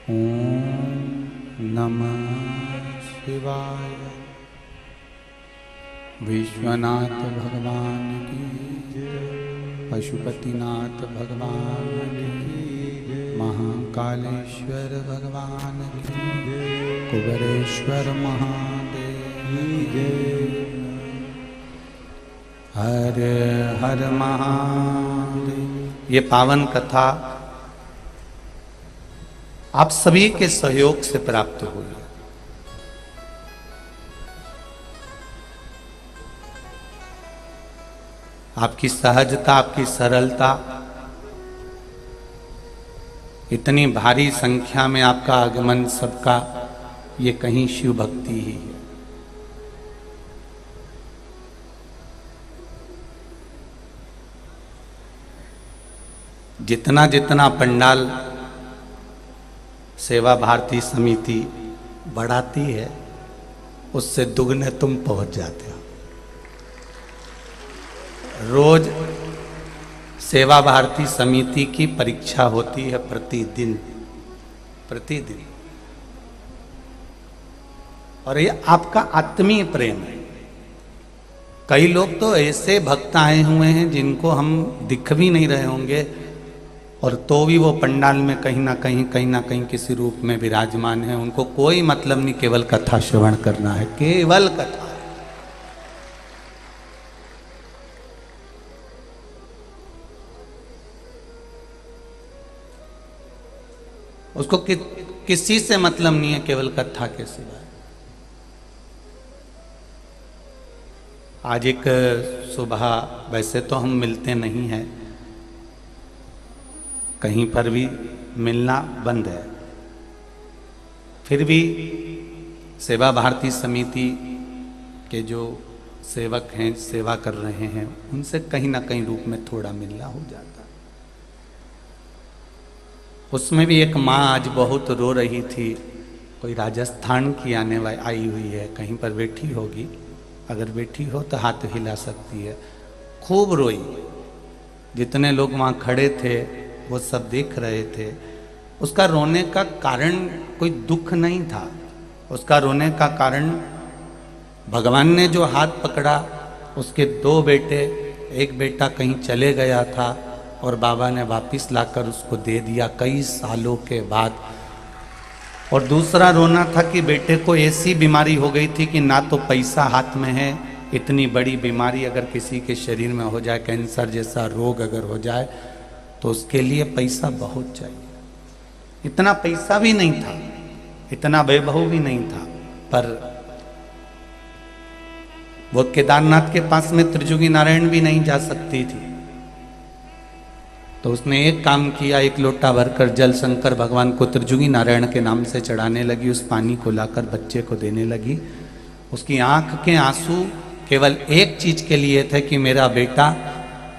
ओम नमः शिवाय। विश्वनाथ भगवान की जय, पशुपतिनाथ भगवान की जय, महाकालेश्वर भगवान की जय, कुबेरेश्वर महादेव की जय। हर हर महादेव। ये पावन कथा आप सभी के सहयोग से प्राप्त हुई। आपकी सहजता, आपकी सरलता, इतनी भारी संख्या में आपका आगमन सबका, ये कहीं शिव भक्ति ही है। जितना जितना पंडाल सेवा भारती समिति बढ़ाती है, उससे दुगने तुम पहुंच जाते हो। रोज सेवा भारती समिति की परीक्षा होती है, प्रतिदिन प्रतिदिन। और ये आपका आत्मीय प्रेम है। कई लोग तो ऐसे भक्त आए हुए हैं जिनको हम दिख भी नहीं रहे होंगे, और तो भी वो पंडाल में कहीं ना कहीं किसी रूप में विराजमान है। उनको कोई मतलब नहीं, केवल कथा श्रवण करना है, केवल कथा। उसको किसी से मतलब नहीं है, केवल कथा के सिवाय। आज एक सुबह, वैसे तो हम मिलते नहीं हैं, कहीं पर भी मिलना बंद है, फिर भी सेवा भारती समिति के जो सेवक हैं, सेवा कर रहे हैं, उनसे कहीं ना कहीं रूप में थोड़ा मिलना हो जाता। उसमें भी एक माँ आज बहुत रो रही थी। कोई राजस्थान की आई हुई है, कहीं पर बैठी होगी, अगर बैठी हो तो हाथ हिला सकती है। खूब रोई। जितने लोग वहाँ खड़े थे वो सब देख रहे थे। उसका रोने का कारण कोई दुख नहीं था, उसका रोने का कारण भगवान ने जो हाथ पकड़ा, उसके दो बेटे, एक बेटा कहीं चले गया था और बाबा ने वापस लाकर उसको दे दिया कई सालों के बाद। और दूसरा रोना था कि बेटे को ऐसी बीमारी हो गई थी कि ना तो पैसा हाथ में है, इतनी बड़ी बीमारी अगर किसी के शरीर में हो जाए, कैंसर जैसा रोग अगर हो जाए, तो उसके लिए पैसा बहुत चाहिए। इतना पैसा भी नहीं था, इतना वैभव भी नहीं था, पर वो केदारनाथ के पास में त्रिजुगी नारायण भी नहीं जा सकती थी। तो उसने एक काम किया, एक लोटा भरकर जल शंकर भगवान को त्रिजुगी नारायण के नाम से चढ़ाने लगी। उस पानी को लाकर बच्चे को देने लगी। उसकी आंख के आंसू केवल एक चीज के लिए थे कि मेरा बेटा,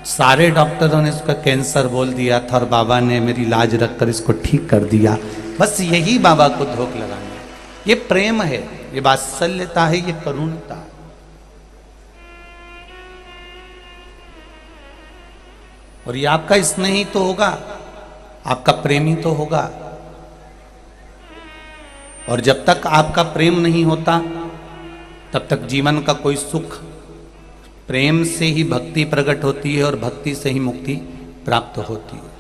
सारे डॉक्टरों ने उसका कैंसर बोल दिया था और बाबा ने मेरी लाज रखकर इसको ठीक कर दिया। बस यही बाबा को धोख लगाना। ये प्रेम है, ये वात्सल्यता है, ये करुणता। और ये आपका स्नेही तो होगा, आपका प्रेमी तो होगा। और जब तक आपका प्रेम नहीं होता, तब तक जीवन का कोई सुख, प्रेम से ही भक्ति प्रकट होती है और भक्ति से ही मुक्ति प्राप्त होती है।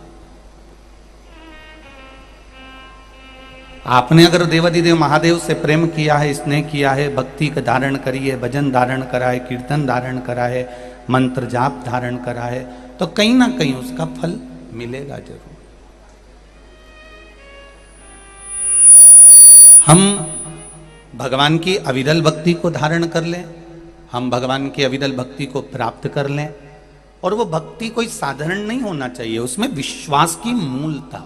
आपने अगर देवाधिदेव महादेव से प्रेम किया है, स्नेह किया है, भक्ति का धारण करी है, भजन धारण करा है, कीर्तन धारण करा है, मंत्र जाप धारण करा है, तो कहीं ना कहीं उसका फल मिलेगा जरूर। हम भगवान की अविरल भक्ति को धारण कर लें, हम भगवान की अविरल भक्ति को प्राप्त कर लें। और वो भक्ति कोई साधारण नहीं होना चाहिए, उसमें विश्वास की मूलता।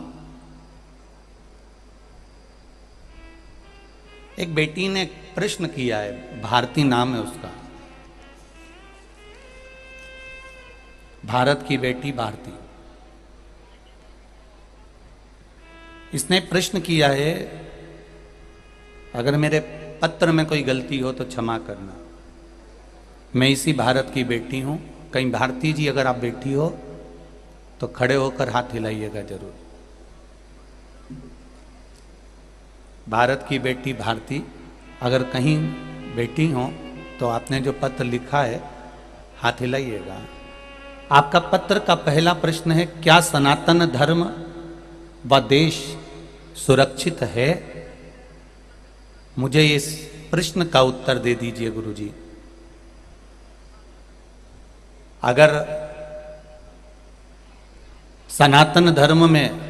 एक बेटी ने प्रश्न किया है, भारती नाम है उसका, भारत की बेटी भारती। इसने प्रश्न किया है, अगर मेरे पत्र में कोई गलती हो तो क्षमा करना। मैं इसी भारत की बेटी हूं। कहीं भारती जी अगर आप बेटी हो तो खड़े होकर हाथ हिलाइएगा जरूर। भारत की बेटी भारती, अगर कहीं बेटी हो तो आपने जो पत्र लिखा है हाथ हिलाइएगा। आपका पत्र का पहला प्रश्न है, क्या सनातन धर्म व देश सुरक्षित है? मुझे इस प्रश्न का उत्तर दे दीजिए गुरुजी। अगर सनातन धर्म में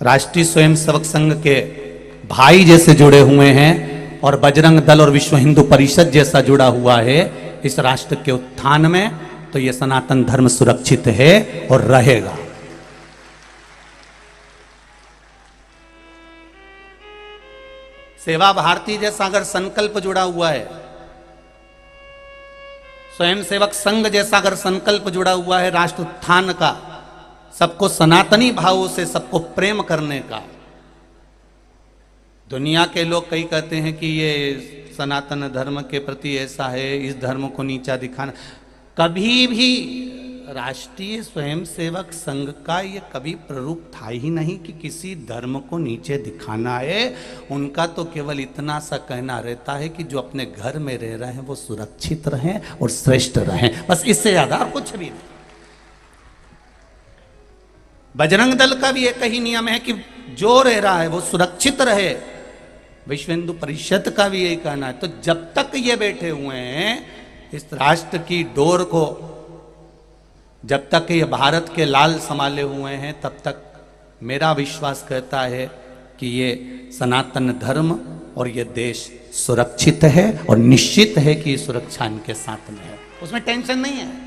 राष्ट्रीय स्वयंसेवक संघ के भाई जैसे जुड़े हुए हैं और बजरंग दल और विश्व हिंदू परिषद जैसा जुड़ा हुआ है इस राष्ट्र के उत्थान में, तो यह सनातन धर्म सुरक्षित है और रहेगा। सेवा भारती जैसा अगर संकल्प जुड़ा हुआ है, स्वयंसेवक संघ जैसा अगर संकल्प जुड़ा हुआ है राष्ट्र उत्थान का, सबको सनातनी भावों से सबको प्रेम करने का। दुनिया के लोग कई कहते हैं कि ये सनातन धर्म के प्रति ऐसा है, इस धर्म को नीचा दिखाना। कभी भी राष्ट्रीय स्वयंसेवक संघ का ये कभी प्ररूप था ही नहीं कि किसी धर्म को नीचे दिखाना है। उनका तो केवल इतना सा कहना रहता है कि जो अपने घर में रह रहे हैं वो सुरक्षित रहें और श्रेष्ठ रहें, बस इससे ज्यादा और कुछ भी नहीं। बजरंग दल का भी एक ही नियम है कि जो रह रहा है वो सुरक्षित रहे। विश्व हिंदू परिषद का भी यही कहना है। तो जब तक ये बैठे हुए हैं इस राष्ट्र की डोर को, जब तक ये भारत के लाल संभाले हुए हैं, तब तक मेरा विश्वास कहता है कि ये सनातन धर्म और ये देश सुरक्षित है और निश्चित है कि सुरक्षा इनके साथ में है, उसमें टेंशन नहीं है।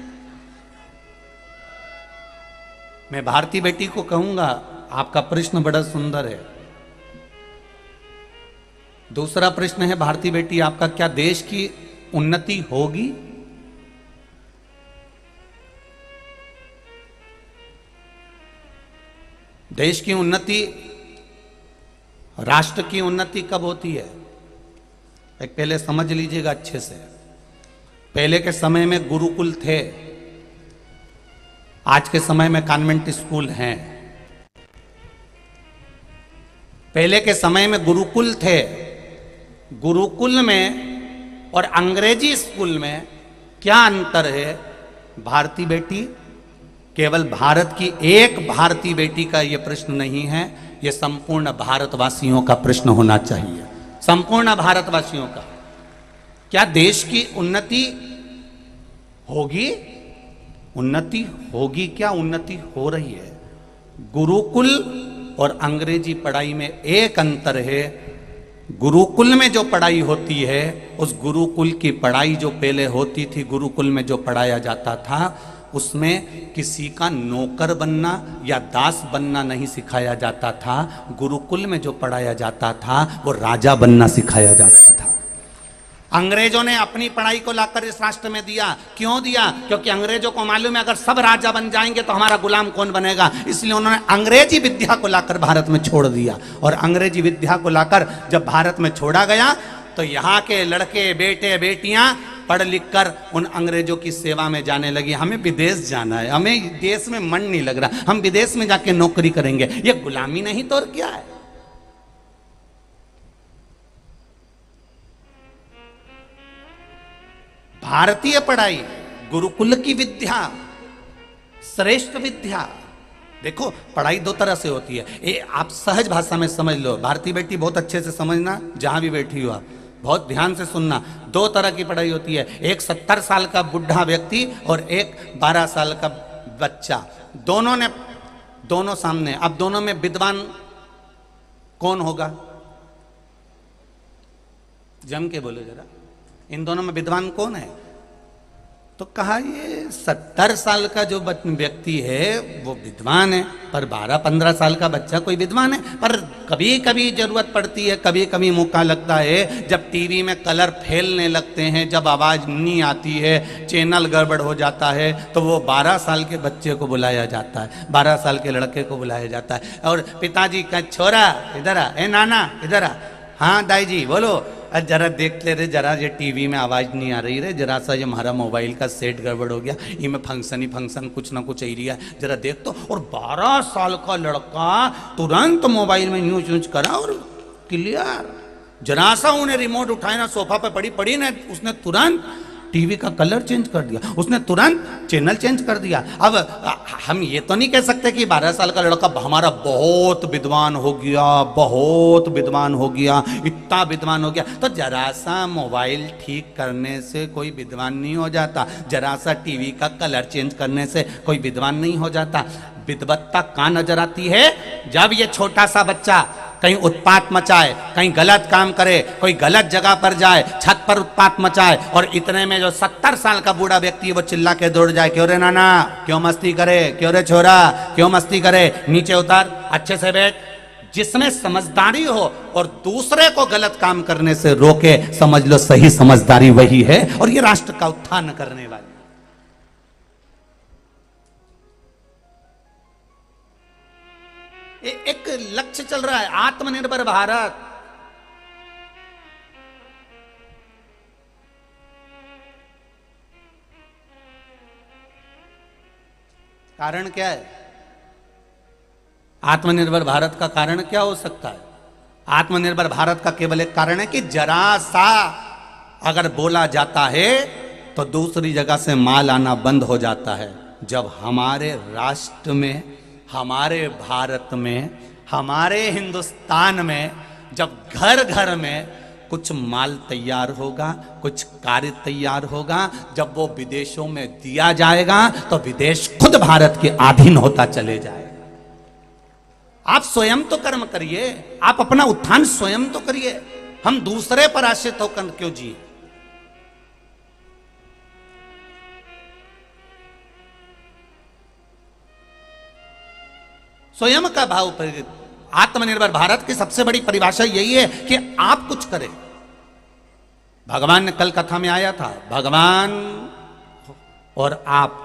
मैं भारती बेटी को कहूंगा, आपका प्रश्न बड़ा सुंदर है। दूसरा प्रश्न है भारती बेटी आपका, क्या देश की उन्नति होगी? देश की उन्नति, राष्ट्र की उन्नति कब होती है? एक पहले समझ लीजिएगा अच्छे से। पहले के समय में गुरुकुल थे, आज के समय में कॉन्वेंट स्कूल हैं। पहले के समय में गुरुकुल थे, गुरुकुल में और अंग्रेजी स्कूल में क्या अंतर है भारती बेटी? केवल भारत की एक भारतीय बेटी का यह प्रश्न नहीं है, यह संपूर्ण भारतवासियों का प्रश्न होना चाहिए, संपूर्ण भारतवासियों का। क्या देश की उन्नति होगी? उन्नति होगी क्या? उन्नति हो रही है। गुरुकुल और अंग्रेजी पढ़ाई में एक अंतर है। गुरुकुल में जो पढ़ाई होती है, उस गुरुकुल की पढ़ाई जो पहले होती थी, गुरुकुल में जो पढ़ाया जाता था, उसमें किसी का नौकर बनना या दास बनना नहीं सिखाया जाता था। गुरुकुल में जो पढ़ाया जाता था वो राजा बनना सिखाया जाता था। अंग्रेजों ने अपनी पढ़ाई को लाकर इस राष्ट्र में दिया। क्यों दिया? क्योंकि अंग्रेजों को मालूम है अगर सब राजा बन जाएंगे तो हमारा गुलाम कौन बनेगा। इसलिए उन्होंने अंग्रेजी विद्या को लाकर भारत में छोड़ दिया। और अंग्रेजी विद्या को लाकर जब भारत में छोड़ा गया तो यहाँ के लड़के बेटे बेटियां पढ़ लिख कर उन अंग्रेजों की सेवा में जाने लगी। हमें विदेश जाना है, हमें देश में मन नहीं लग रहा, हम विदेश में जाके नौकरी करेंगे। ये गुलामी नहीं तो और क्या है? भारतीय पढ़ाई, गुरुकुल की विद्या, श्रेष्ठ विद्या। देखो पढ़ाई दो तरह से होती है। आप सहज भाषा में समझ लो, भारतीय बेटी बहुत अच्छे से समझना, जहां भी बैठी हो आप बहुत ध्यान से सुनना। दो तरह की पढ़ाई होती है, एक 70 साल का बुढ़ा व्यक्ति और एक 12 साल का बच्चा। दोनों सामने। अब दोनों में विद्वान कौन होगा? जम के बोलो जरा, इन दोनों में विद्वान कौन है? तो कहा ये 70 साल का जो व्यक्ति है वो विद्वान है, पर 12-15 साल का बच्चा कोई विद्वान है। पर कभी कभी जरूरत पड़ती है, कभी कभी मौका लगता है, जब टीवी में कलर फैलने लगते हैं, जब आवाज नहीं आती है, चैनल गड़बड़ हो जाता है, तो वो 12 साल के बच्चे को बुलाया जाता है, 12 साल के लड़के को बुलाया जाता है। और पिताजी का छोरा इधर आ, ए नाना इधर आ, हाँ दाई जी बोलो, जरा देख ले रे, जरा ये टीवी में आवाज नहीं आ रही रे, जरा सा ये हमारा मोबाइल का सेट गड़बड़ हो गया, ये में फंक्शन ही फंक्शन कुछ ना कुछ एरिया है, जरा देख तो। और 12 साल का लड़का तुरंत मोबाइल में यूज यूज करा और क्लियर। जरा सा उन्हें रिमोट उठाए ना, सोफा पे पड़ी पड़ी ना, उसने तुरंत टीवी का कलर चेंज कर दिया, उसने तुरंत चैनल चेंज कर दिया। अब हम ये तो नहीं कह सकते कि 12 साल का लड़का हमारा बहुत विद्वान हो गया, बहुत विद्वान हो गया, इतना विद्वान हो गया। तो जरा सा मोबाइल ठीक करने से कोई विद्वान नहीं हो जाता, जरा सा टीवी का कलर चेंज करने से कोई विद्वान नहीं हो जाता। विद्वत्ता कहाँ नजर आती है? जब ये छोटा सा बच्चा कहीं उत्पात मचाए, कहीं गलत काम करे, कोई गलत जगह पर जाए, छत पर उत्पात मचाए, और इतने में जो 70 साल का बूढ़ा व्यक्ति है वो चिल्ला के दौड़ जाए, क्यों रे नाना, क्यों मस्ती करे, क्यों रे छोरा, क्यों मस्ती करे, नीचे उतर, अच्छे से बैठ। जिसमें समझदारी हो और दूसरे को गलत काम करने से रोके, समझ लो सही समझदारी वही है, और ये राष्ट्र का उत्थान करने वाली। एक लक्ष्य चल रहा है, आत्मनिर्भर भारत। कारण क्या है? आत्मनिर्भर भारत का कारण क्या हो सकता है? आत्मनिर्भर भारत का केवल एक कारण है कि जरा सा अगर बोला जाता है तो दूसरी जगह से माल आना बंद हो जाता है। जब हमारे राष्ट्र में, हमारे भारत में, हमारे हिंदुस्तान में जब घर घर में कुछ माल तैयार होगा, कुछ कार्य तैयार होगा, जब वो विदेशों में दिया जाएगा तो विदेश खुद भारत के अधीन होता चले जाएगा। आप स्वयं तो कर्म करिए, आप अपना उत्थान स्वयं तो करिए, हम दूसरे पर आश्रित होकर क्यों जिए? स्वयं का भाव प्रेरित। आत्मनिर्भर भारत की सबसे बड़ी परिभाषा यही है कि आप कुछ करें। भगवान ने कल कथा में आया था, भगवान और आप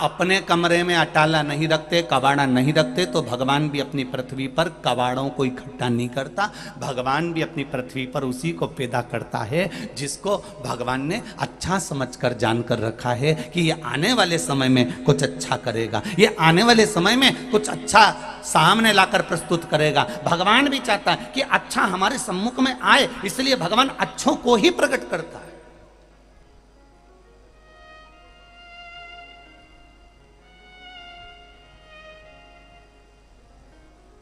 अपने कमरे में अटाला नहीं रखते, कबाड़ा नहीं रखते, तो भगवान भी अपनी पृथ्वी पर कबाड़ों को इकट्ठा नहीं करता। भगवान भी अपनी पृथ्वी पर उसी को पैदा करता है जिसको भगवान ने अच्छा समझकर जानकर रखा है कि ये आने वाले समय में कुछ अच्छा करेगा, ये आने वाले समय में कुछ अच्छा सामने लाकर प्रस्तुत करेगा। भगवान भी चाहता है कि अच्छा हमारे सम्मुख में आए, इसलिए भगवान अच्छों को ही प्रकट करता है।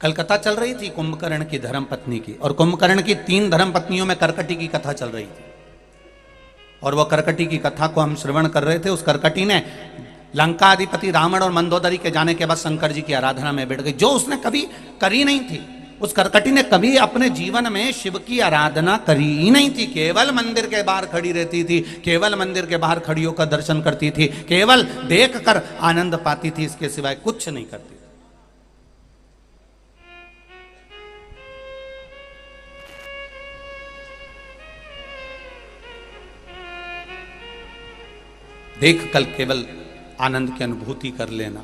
कल कथा चल रही थी कुंभकर्ण की धर्म पत्नी की, और कुंभकर्ण की 3 धर्म पत्नियों में करकटी की कथा चल रही थी। और वो करकटी की कथा को हम श्रवण कर रहे थे। उस करकटी ने लंका अधिपति रावण और मंदोदरी के जाने के बाद शंकर जी की आराधना में बैठ गई, जो उसने कभी करी नहीं थी। उस करकटी ने कभी अपने जीवन में शिव की आराधना करी ही नहीं थी। केवल मंदिर के बाहर खड़ी रहती थी, केवल मंदिर के बाहर खड़ी होकर दर्शन करती थी, केवल देख कर आनंद पाती थी, इसके सिवाय कुछ नहीं करती। देख कल केवल आनंद की अनुभूति कर लेना।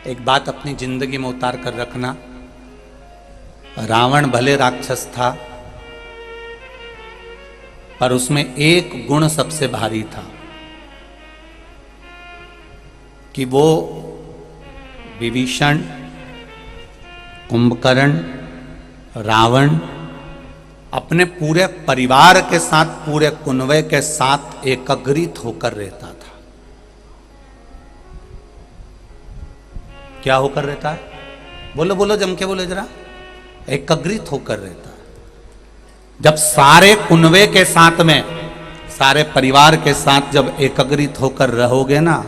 एक बात अपनी जिंदगी में उतार कर रखना, रावण भले राक्षस था पर उसमें एक गुण सबसे भारी था कि वो विभीषण, कुंभकर्ण, रावण अपने पूरे परिवार के साथ, पूरे कुनवे के साथ एकत्रित होकर रहता था। क्या होकर रहता है? बोलो बोलो, जम के बोलो जरा। एकत्रित होकर रहता है। जब सारे कुनवे के साथ में, सारे परिवार के साथ जब एकत्रित होकर रहोगे ना,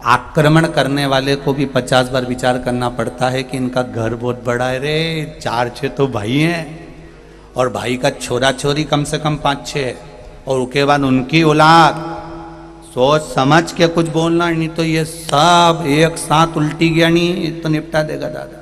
आक्रमण करने वाले को भी 50 बार विचार करना पड़ता है कि इनका घर बहुत बड़ा है रे, 4-6 तो भाई हैं, और भाई का छोरा छोरी कम से कम 5-6 है, और उसके बाद उनकी औलाद। सोच समझ के कुछ बोलना, नहीं तो ये सब एक साथ उल्टी गया नहीं तो निपटा देगा दादा।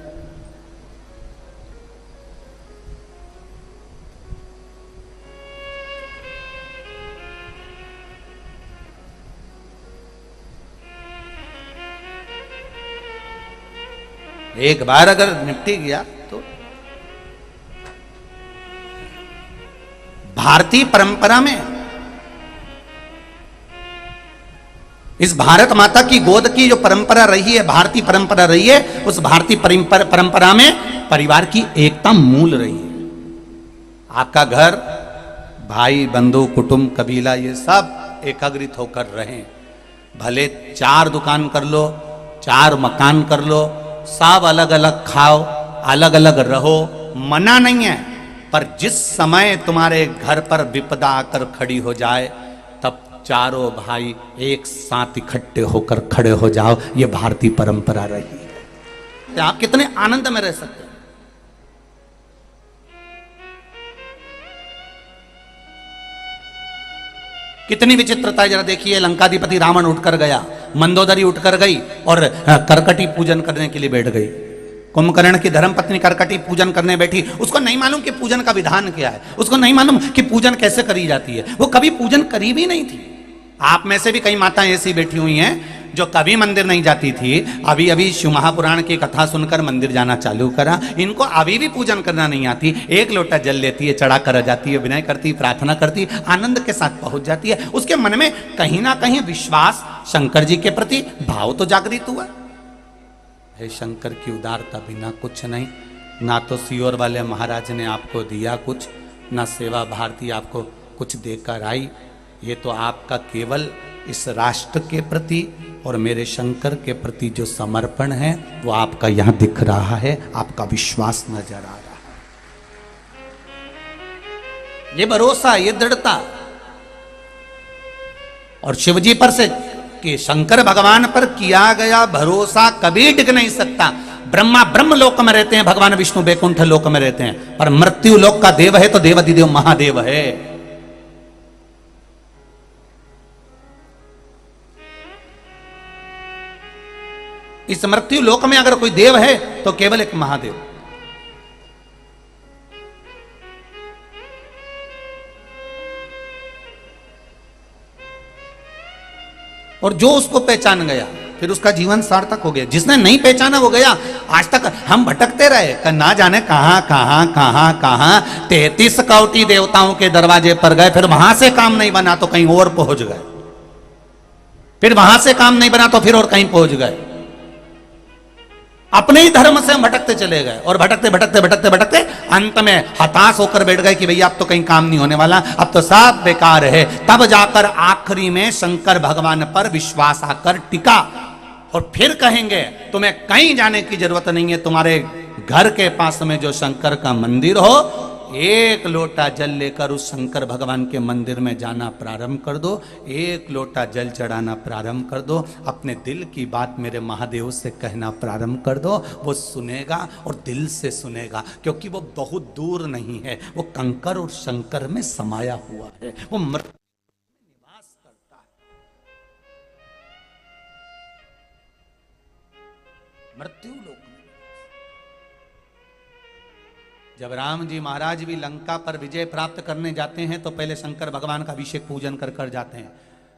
एक बार अगर निपटी गया तो। भारतीय परंपरा में, इस भारत माता की गोद की जो परंपरा रही है, भारतीय परंपरा रही है, उस भारतीय परंपरा में परिवार की एकता मूल रही है। आपका घर, भाई बंधु कुटुंब कबीला ये सब एकाग्रित होकर रहें। भले 4 दुकान कर लो, 4 मकान कर लो, सब अलग अलग खाओ, अलग अलग रहो, मना नहीं है। पर जिस समय तुम्हारे घर पर विपदा आकर खड़ी हो जाए, तब चारों भाई एक साथ इकट्ठे होकर खड़े हो जाओ। ये भारतीय परंपरा रही है। तो आप कितने आनंद में रह सकते हैं। कितनी विचित्रता है, जरा देखिए। लंकाधिपति रावण उठकर गया, मंदोदरी उठकर गई और करकटी पूजन करने के लिए बैठ गई। कुंभकर्ण की धर्मपत्नी करकटी पूजन करने बैठी। उसको नहीं मालूम कि पूजन का विधान क्या है, उसको नहीं मालूम कि पूजन कैसे करी जाती है। वो कभी पूजन करी भी नहीं थी। आप में से भी कई माताएं ऐसी बैठी हुई हैं जो कभी मंदिर नहीं जाती थी, अभी अभी शिव महापुराण की कथा सुनकर मंदिर जाना चालू करा। इनको अभी भी पूजन करना नहीं आती। एक लोटा जल लेती है, चढ़ा कर आ जाती है, विनय करती, प्रार्थना करती, आनंद के साथ पहुंच जाती है। उसके मन में कहीं ना कहीं विश्वास, शंकर जी के प्रति भाव तो जागृत हुआ। हे शंकर की उदारता बिना कुछ नहीं। ना तो सियोर वाले महाराज ने आपको दिया कुछ, ना सेवा भारती आपको कुछ देकर आई। ये तो आपका केवल इस राष्ट्र के प्रति और मेरे शंकर के प्रति जो समर्पण है वो आपका यहां दिख रहा है, आपका विश्वास नजर आ रहा है। ये भरोसा, ये दृढ़ता। और शिवजी पर से कि शंकर भगवान पर किया गया भरोसा कभी टिक नहीं सकता। ब्रह्मा ब्रह्म लोक में रहते हैं, भगवान विष्णु बैकुंठ लोक में रहते हैं, पर मृत्यु लोक का देव है तो देवाधिदेव महादेव है। इस मृत्यु लोक में अगर कोई देव है तो केवल एक महादेव। और जो उसको पहचान गया फिर उसका जीवन सार्थक हो गया। जिसने नहीं पहचाना वो गया। आज तक हम भटकते रहे, ना जाने कहां कहां कहां कहां 33 कौटी देवताओं के दरवाजे पर गए, फिर वहां से काम नहीं बना तो कहीं और पहुंच गए, फिर वहां से काम नहीं बना तो फिर और कहीं पहुंच गए। अपने ही धर्म से हम भटकते चले गए और भटकते भटकते भटकते भटकते अंत में हताश होकर बैठ गए कि भैया अब तो कहीं काम नहीं होने वाला, अब तो सब बेकार है। तब जाकर आखिरी में शंकर भगवान पर विश्वास आकर टिका। और फिर कहेंगे तुम्हें कहीं जाने की जरूरत नहीं है, तुम्हारे घर के पास में जो शंकर का मंदिर हो, एक लोटा जल लेकर उस शंकर भगवान के मंदिर में जाना प्रारंभ कर दो। एक लोटा जल चढ़ाना प्रारंभ कर दो। अपने दिल की बात मेरे महादेव से कहना प्रारंभ कर दो। वो सुनेगा और दिल से सुनेगा, क्योंकि वो बहुत दूर नहीं है। वो कंकर और शंकर में समाया हुआ है। वो मृत्यु में निवास करता है। मृत्यु लोक में जब राम जी महाराज भी लंका पर विजय प्राप्त करने जाते हैं तो पहले शंकर भगवान का अभिषेक पूजन कर जाते हैं।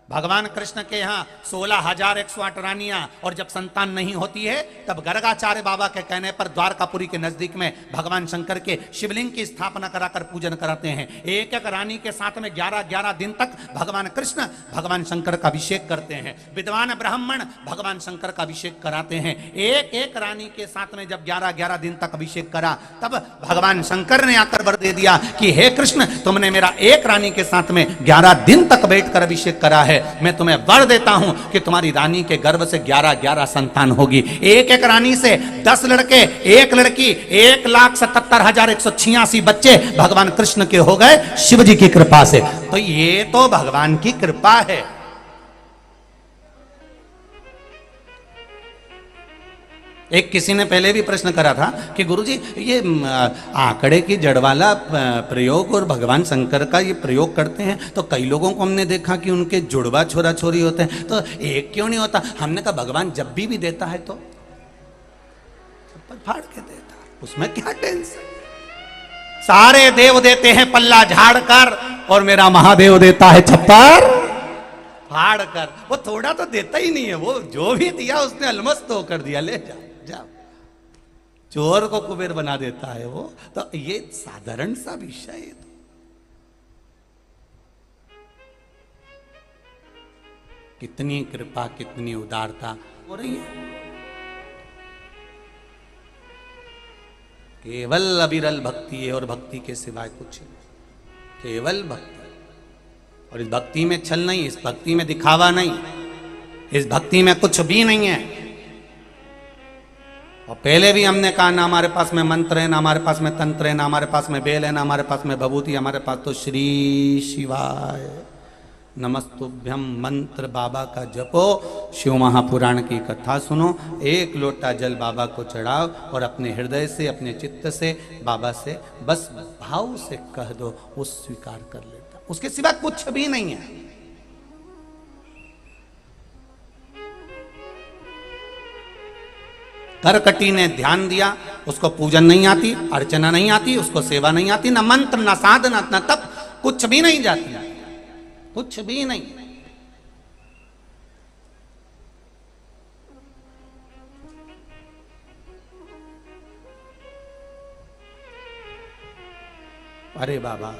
भगवान कृष्ण के यहाँ 16,108 रानियां, और जब संतान नहीं होती है तब गर्गाचार्य बाबा के कहने पर द्वारकापुरी के नजदीक में भगवान शंकर के शिवलिंग की स्थापना कराकर पूजन कराते हैं। एक एक रानी के साथ में 11-11 दिन तक भगवान कृष्ण भगवान शंकर का अभिषेक करते हैं। विद्वान ब्राह्मण भगवान शंकर का अभिषेक कराते हैं। एक एक रानी के साथ में जब 11-11 दिन तक अभिषेक करा, तब भगवान शंकर ने आकर वर दे दिया कि हे कृष्ण, तुमने मेरा एक रानी के साथ में 11 दिन तक बैठकर अभिषेक करा है, मैं तुम्हें वर देता हूं कि तुम्हारी रानी के गर्भ से 11-11 संतान होगी। एक एक रानी से 10 लड़के, एक लड़की, 1,77,186 बच्चे भगवान कृष्ण के हो गए शिव जी की कृपा से। तो ये तो भगवान की कृपा है। एक किसी ने पहले भी प्रश्न करा था कि गुरुजी ये आंकड़े की जड़ वाला प्रयोग और भगवान शंकर का ये प्रयोग करते हैं तो कई लोगों को हमने देखा कि उनके जुड़वा छोरा छोरी होते हैं, तो एक क्यों नहीं होता? हमने कहा भगवान जब भी देता है तो फाड़ के देता है, उसमें क्या टेंशन। सारे देव देते हैं पल्ला झाड़ कर और मेरा महादेव देता है छप्पर फाड़ कर। वो थोड़ा तो देता ही नहीं है, वो जो भी दिया उसने अलमस्त होकर दिया, ले जा जा। चोर को कुबेर बना देता है वो। तो ये साधारण सा विषय है। कितनी कृपा, कितनी उदारता हो रही है। केवल अविरल भक्ति है और भक्ति के सिवाय कुछ नहीं, केवल भक्ति। और इस भक्ति में छल नहीं, इस भक्ति में दिखावा नहीं, इस भक्ति में कुछ भी नहीं है। और पहले भी हमने कहा ना हमारे पास में मंत्र है, ना हमारे पास में तंत्र है, ना हमारे पास में बेल है, ना हमारे पास में भभूति, हमारे पास तो श्री शिवाय नमस्तुभ्यम मंत्र बाबा का जपो, शिव महापुराण की कथा सुनो, एक लोटा जल बाबा को चढ़ाओ और अपने हृदय से, अपने चित्त से बाबा से बस भाव से कह दो, वो स्वीकार कर लेता। उसके सिवा कुछ भी नहीं है। करकटी ने ध्यान दिया, उसको पूजन नहीं आती, अर्चना नहीं आती, उसको सेवा नहीं आती, ना मंत्र, ना साधना, ना तप, कुछ भी नहीं जाती, कुछ भी नहीं। अरे बाबा,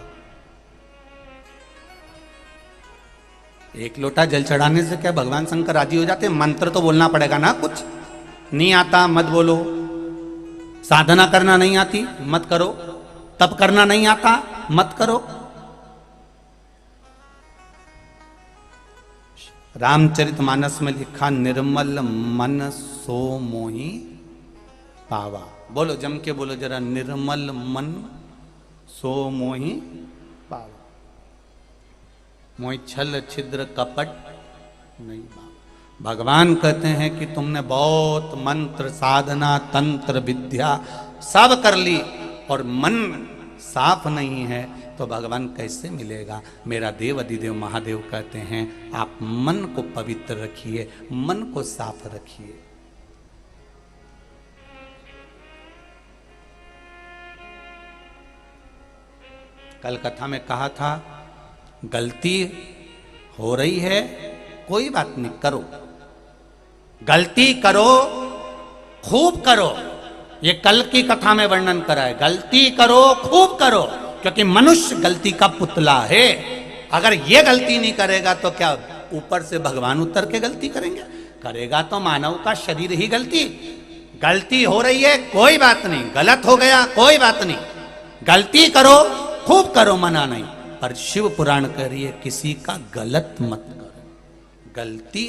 एक लोटा जल चढ़ाने से क्या भगवान शंकर राजी हो जाते? मंत्र तो बोलना पड़ेगा ना। कुछ नहीं आता मत बोलो, साधना करना नहीं आती मत करो, तप करना नहीं आता मत करो। रामचरितमानस में लिखा, निर्मल मन सो मोहि पावा। बोलो जम के बोलो जरा, निर्मल मन सो मोहि पावा। मोहि छल छिद्र कपट नहीं पावा। भगवान कहते हैं कि तुमने बहुत मंत्र, साधना, तंत्र, विद्या सब कर ली और मन साफ नहीं है, तो भगवान कैसे मिलेगा? मेरा देव अधिदेव महादेव कहते हैं, आप मन को पवित्र रखिए, मन को साफ रखिए। कल कथा में कहा था, गलती हो रही है, कोई बात नहीं, करो, गलती करो, खूब करो। ये कल की कथा में वर्णन करा है, गलती करो, खूब करो, क्योंकि मनुष्य गलती का पुतला है। अगर ये गलती नहीं करेगा तो क्या ऊपर से भगवान उतर के गलती करेंगे? करेगा तो मानव का शरीर ही गलती। गलती हो रही है, कोई बात नहीं, गलत हो गया, कोई बात नहीं, गलती करो, खूब करो, मना नहीं। पर शिव पुराण कह रही है, किसी का गलत मत करो। गलती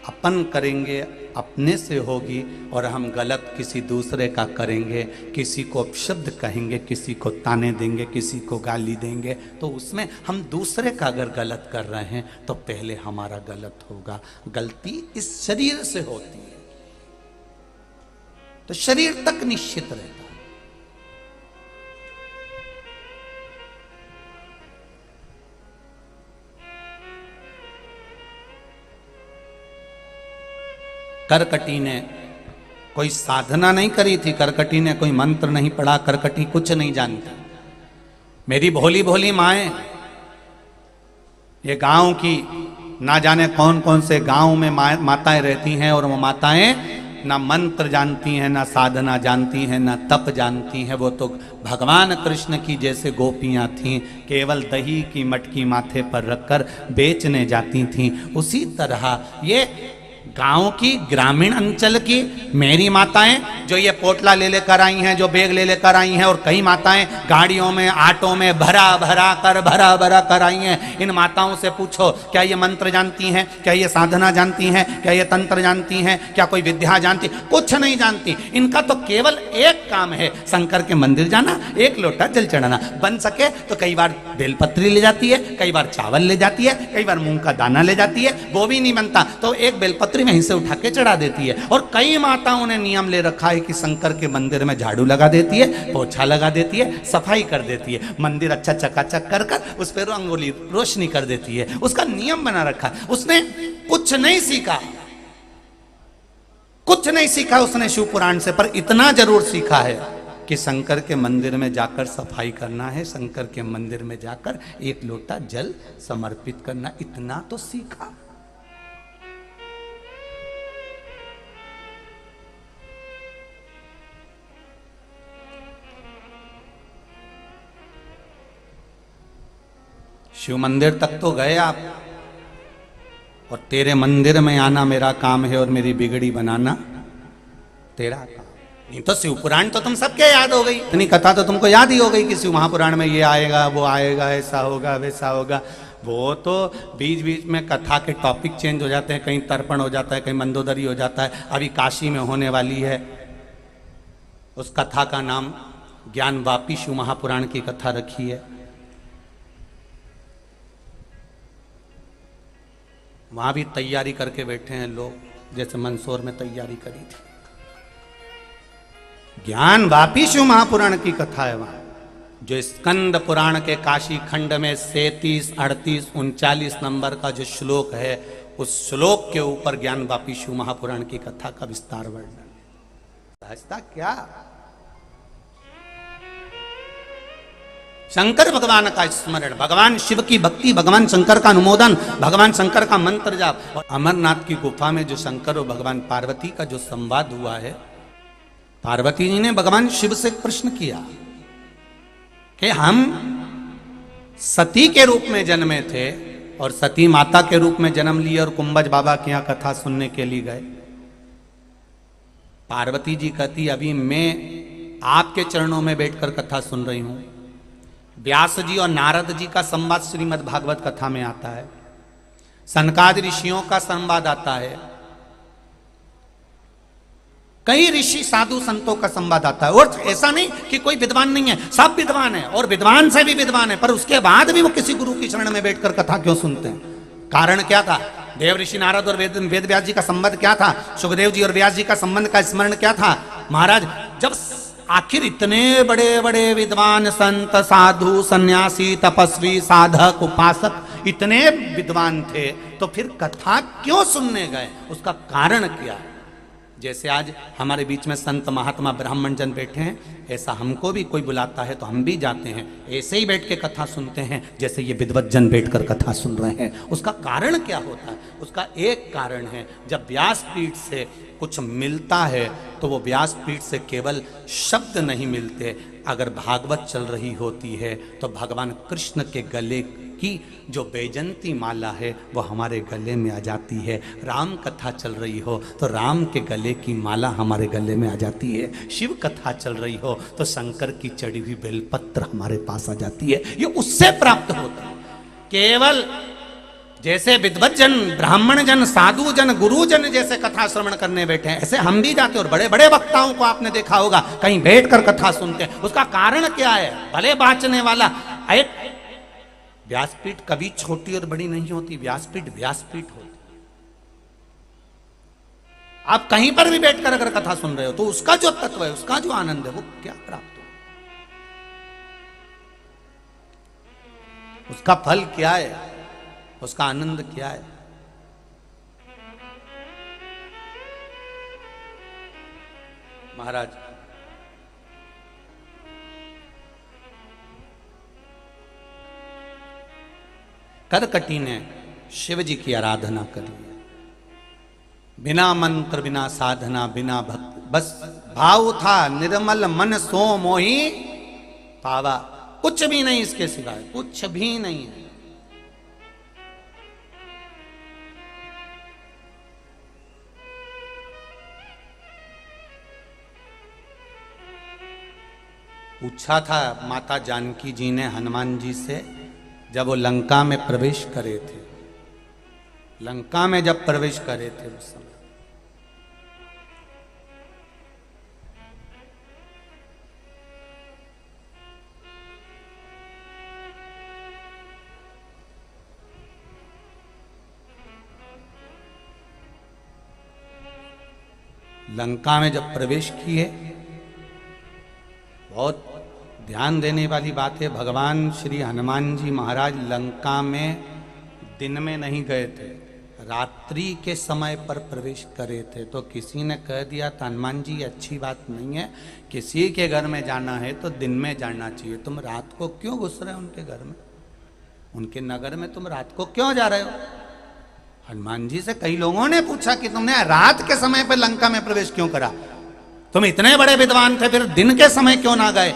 अपन करेंगे, अपने से होगी, और हम गलत किसी दूसरे का करेंगे, किसी को अपशब्द कहेंगे, किसी को ताने देंगे, किसी को गाली देंगे, तो उसमें हम दूसरे का अगर गलत कर रहे हैं तो पहले हमारा गलत होगा। गलती इस शरीर से होती है, तो शरीर तक निश्चित रहता है। करकटी ने कोई साधना नहीं करी थी, करकटी ने कोई मंत्र नहीं पढ़ा, करकटी कुछ नहीं जानती। मेरी भोली भोली माएं, ये गांव की ना जाने कौन कौन से गांव में माताएं रहती हैं, और वो माताएं ना मंत्र जानती हैं, ना साधना जानती हैं, ना तप जानती हैं। वो तो भगवान कृष्ण की जैसे गोपियां थीं, केवल दही की मटकी माथे पर रखकर बेचने जाती थीं। उसी तरह ये गांव की, ग्रामीण अंचल की मेरी माताएं जो ये पोटला ले लेकर आई हैं, जो बैग ले लेकर आई हैं, और कई माताएं गाड़ियों में, ऑटो में भरा भरा कर आई हैं। इन माताओं से पूछो, क्या ये मंत्र जानती हैं? क्या ये साधना जानती हैं? क्या ये तंत्र जानती हैं? क्या कोई विद्या जानती? कुछ नहीं जानती। इनका तो केवल एक काम है, शंकर के मंदिर जाना, एक लोटा जल चढ़ाना। बन सके तो कई बार बेलपत्री ले जाती है, कई बार चावल ले जाती है, कई बार मूंग का दाना ले जाती है। वो भी नहीं बनता तो एक बेलपत्री वहीं से उठा के चढ़ा देती है। और कई माताओं ने नियम ले रखा है कि शंकर के मंदिर में झाड़ू लगा देती है, पोछा लगा देती है, सफाई कर देती है, मंदिर अच्छा चकाचक कर कर उस पर रंगोली रोशनी कर देती है। उसका नियम बना रखा है। उसने कुछ नहीं सीखा, कुछ नहीं सीखा उसने शिव पुराण से, पर इतना जरूर सीखा है कि शंकर के मंदिर में जाकर सफाई करना है, शंकर के मंदिर में जाकर एक लोटा जल समर्पित करना, इतना तो सीखा। शिव मंदिर तक तो गए आप, और तेरे मंदिर में आना मेरा काम है और मेरी बिगड़ी बनाना तेरा काम। नहीं तो शिव पुराण तो तुम सबके याद हो गई, इतनी कथा तो तुमको याद ही हो गई कि शिव महापुराण में ये आएगा वो आएगा, ऐसा होगा वैसा होगा। वो तो बीच बीच में कथा के टॉपिक चेंज हो जाते हैं, कहीं तर्पण हो जाता है, कहीं मंदोदरी हो जाता है। अभी काशी में होने वाली है, उस कथा का नाम ज्ञान वापी शिव महापुराण की कथा रखी है। वहां भी तैयारी करके बैठे हैं लोग, जैसे मंदसौर में तैयारी करी थी। ज्ञान वापी शिव महापुराण की कथा है वहां, जो स्कंद पुराण के काशी खंड में 37, 38, 39 नंबर का जो श्लोक है, उस श्लोक के ऊपर ज्ञान वापी शिव महापुराण की कथा का विस्तार वर्णन। सहजता क्या, शंकर भगवान का स्मरण, भगवान शिव की भक्ति, भगवान शंकर का अनुमोदन, भगवान शंकर का मंत्र जाप। और अमरनाथ की गुफा में जो शंकर और भगवान पार्वती का जो संवाद हुआ है, पार्वती जी ने भगवान शिव से प्रश्न किया कि हम सती के रूप में जन्मे थे और सती माता के रूप में जन्म लिए और कुंभज बाबा के यहां कथा सुनने के लिए गए। पार्वती जी कहती अभी मैं आपके चरणों में बैठकर कथा सुन रही हूं। व्यास जी और नारद जी का संवाद श्रीमद् भागवत कथा में आता है, सनकादि ऋषियों का संवाद आता है, कई ऋषि साधु संतों का संवाद आता है। और ऐसा नहीं कि कोई विद्वान नहीं है, सब विद्वान है और विद्वान से भी विद्वान है, पर उसके बाद भी वो किसी गुरु की शरण में बैठकर कथा क्यों सुनते हैं? कारण क्या था? देव ऋषि नारद और वेद व्यास जी का संबंध क्या था? सुखदेव जी और व्यास जी का संबंध का स्मरण क्या था? महाराज, जब आखिर इतने बड़े बड़े विद्वान संत साधु सन्यासी तपस्वी साधक उपासक इतने विद्वान थे, तो फिर कथा क्यों सुनने गए? उसका कारण क्या है? जैसे आज हमारे बीच में संत महात्मा ब्राह्मण जन बैठे हैं, ऐसा हमको भी कोई बुलाता है तो हम भी जाते हैं, ऐसे ही बैठ के कथा सुनते हैं जैसे ये विद्वत जन बैठकर कथा सुन रहे हैं। उसका कारण क्या होता है? उसका एक कारण है, जब व्यासपीठ से कुछ मिलता है तो वो व्यासपीठ से केवल शब्द नहीं मिलते। अगर भागवत चल रही होती है तो भगवान कृष्ण के गले की जो बैजंती माला है वो हमारे गले में आ जाती है। राम कथा चल रही हो तो राम के गले की माला हमारे गले में आ जाती है। शिव कथा चल रही हो तो शंकर की चढ़ी हुई बेलपत्र हमारे पास आ जाती है। ये उससे प्राप्त होता है। केवल जैसे विद्वत जन, ब्राह्मण जन, साधु जन, गुरु जन जैसे कथा श्रवण करने बैठे हैं, ऐसे हम भी जाते हैं। और बड़े बड़े वक्ताओं को आपने देखा होगा कहीं बैठकर कथा सुनते हैं। उसका कारण क्या है? भले बाँचने वाला एक व्यासपीठ कभी छोटी और बड़ी नहीं होती, व्यासपीठ व्यासपीठ होती। आप कहीं पर भी बैठकर अगर कथा सुन रहे हो तो उसका जो तत्व है, उसका जो आनंद है, वो क्या प्राप्त हो, उसका फल क्या है, उसका आनंद क्या है? महाराज, करकटी ने शिव जी की आराधना करी है, बिना मंत्र बिना साधना बिना भक्ति, बस भाव था निर्मल मन सो मोही पावा, कुछ भी नहीं इसके सिवाय, कुछ भी नहीं है। पूछा था माता जानकी जी ने हनुमान जी से, जब वो लंका में प्रवेश करे थे, लंका में जब प्रवेश करे थे उस समय लंका में जब प्रवेश किए, बहुत ध्यान देने वाली बात है, भगवान श्री हनुमान जी महाराज लंका में दिन में नहीं गए थे, रात्रि के समय पर प्रवेश करे थे। तो किसी ने कह दिया था हनुमान जी अच्छी बात नहीं है, किसी के घर में जाना है तो दिन में जाना चाहिए, तुम रात को क्यों घुस रहे हो उनके घर में, उनके नगर में तुम रात को क्यों जा रहे हो? हनुमान जी से कई लोगों ने पूछा कि तुमने रात के समय पर लंका में प्रवेश क्यों करा, तुम इतने बड़े विद्वान थे, फिर दिन के समय क्यों ना गए?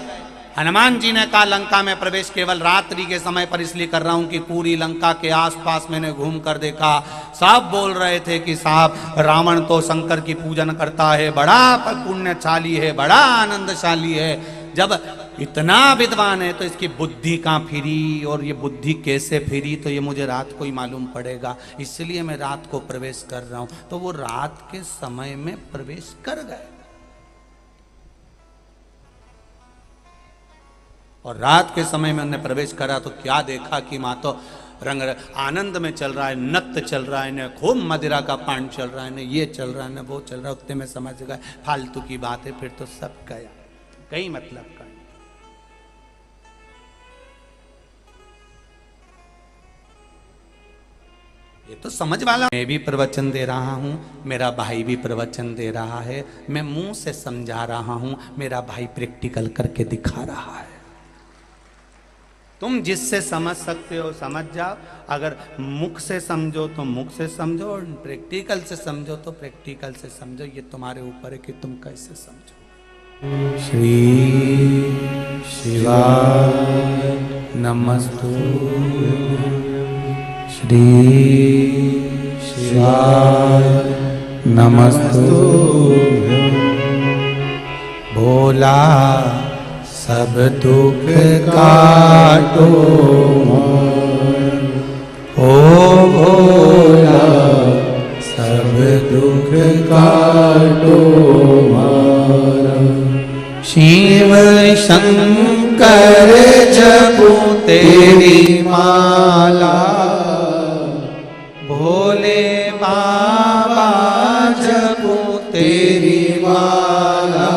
हनुमान जी ने कहा लंका में प्रवेश केवल रात्रि के समय पर इसलिए कर रहा हूं कि पूरी लंका के आसपास मैंने घूम कर देखा, सब बोल रहे थे कि साहब रावण तो शंकर की पूजन करता है, बड़ा पुण्यशाली है, बड़ा आनंदशाली है। जब इतना विद्वान है तो इसकी बुद्धि कहाँ फिरी, और ये बुद्धि कैसे फिरी तो ये मुझे रात को ही मालूम पड़ेगा, इसलिए मैं रात को प्रवेश कर रहा हूं। तो वो रात के समय में प्रवेश कर गए, और रात के समय में उन्होंने प्रवेश करा तो क्या देखा कि माँ तो रंग आनंद में चल रहा है, नृत्य चल रहा है, ने खूब मदिरा का पान चल रहा है, ने ये चल रहा है, ने वो चल रहा है। उतने में समझ गए फालतू की बात है, फिर तो सब गया, कई मतलब का। ये तो समझ वाला। मैं भी प्रवचन दे रहा हूं, मेरा भाई भी प्रवचन दे रहा है, मैं मुंह से समझा रहा हूं, मेरा भाई प्रैक्टिकल करके दिखा रहा है। तुम जिससे समझ सकते हो समझ जाओ, अगर मुख से समझो तो मुख से समझो, और प्रैक्टिकल से समझो तो प्रैक्टिकल से समझो। ये तुम्हारे ऊपर है कि तुम कैसे समझो। श्री शिवाय नमस्तुभ्यं, श्री शिवाय नमस्तुभ्यं। भोला सब दुख काटो, ओ भोला सब दुख काटो मारा। शिव शंकर जपो तेरी माला, भोले बाबा जपो तेरी माला।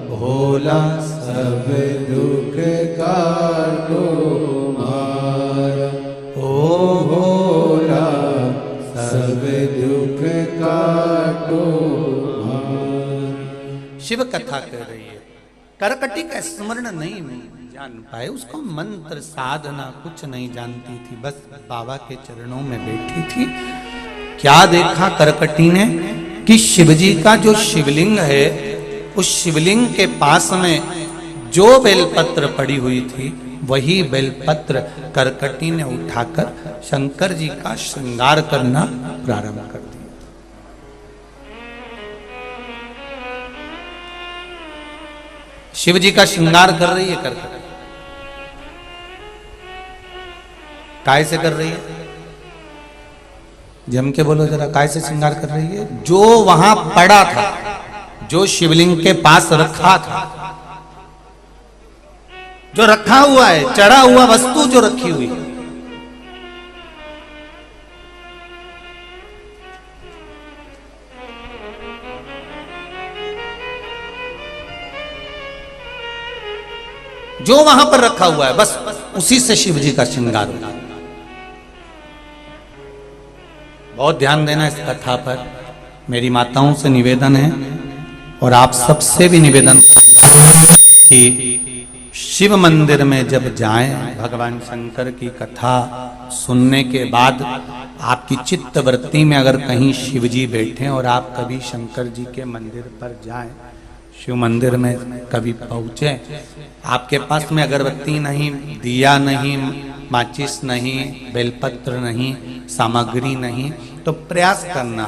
भोला सब दुख काटो मारा, ओ भोला सब दुख काटो मारा। शिव कथा कर रही है, करकटी का स्मरण नहीं जान पाए, उसको मंत्र साधना कुछ नहीं जानती थी, बस बाबा के चरणों में बैठी थी। क्या देखा करकटी ने कि शिवजी का जो शिवलिंग है, उस शिवलिंग के पास में जो बेलपत्र पड़ी हुई थी, वही बेलपत्र करकटी ने उठाकर शंकर जी का श्रृंगार करना प्रारंभ कर दिया। शिव जी का श्रृंगार कर रही है करकटी। काय से कर रही है? जम के बोलो जरा, काय से श्रृंगार कर रही है? जो वहां पड़ा था, जो शिवलिंग के पास रखा था, जो रखा हुआ है, चढ़ा हुआ वस्तु जो रखी हुई है, जो वहां पर रखा हुआ है, बस उसी से शिव जी का श्रृंगार होगा। बहुत ध्यान देना इस कथा पर, मेरी माताओं से निवेदन है और आप सबसे भी निवेदन कि शिव मंदिर में जब जाएं, भगवान शंकर की कथा सुनने के बाद आपकी चित्त वृत्ति में अगर कहीं शिव जी बैठे और आप कभी शंकर जी के मंदिर पर जाएं, शिव मंदिर में कभी पहुंचे, आपके पास में अगरबत्ती नहीं, दिया नहीं, माचिस नहीं, बेलपत्र नहीं, सामग्री नहीं, तो प्रयास करना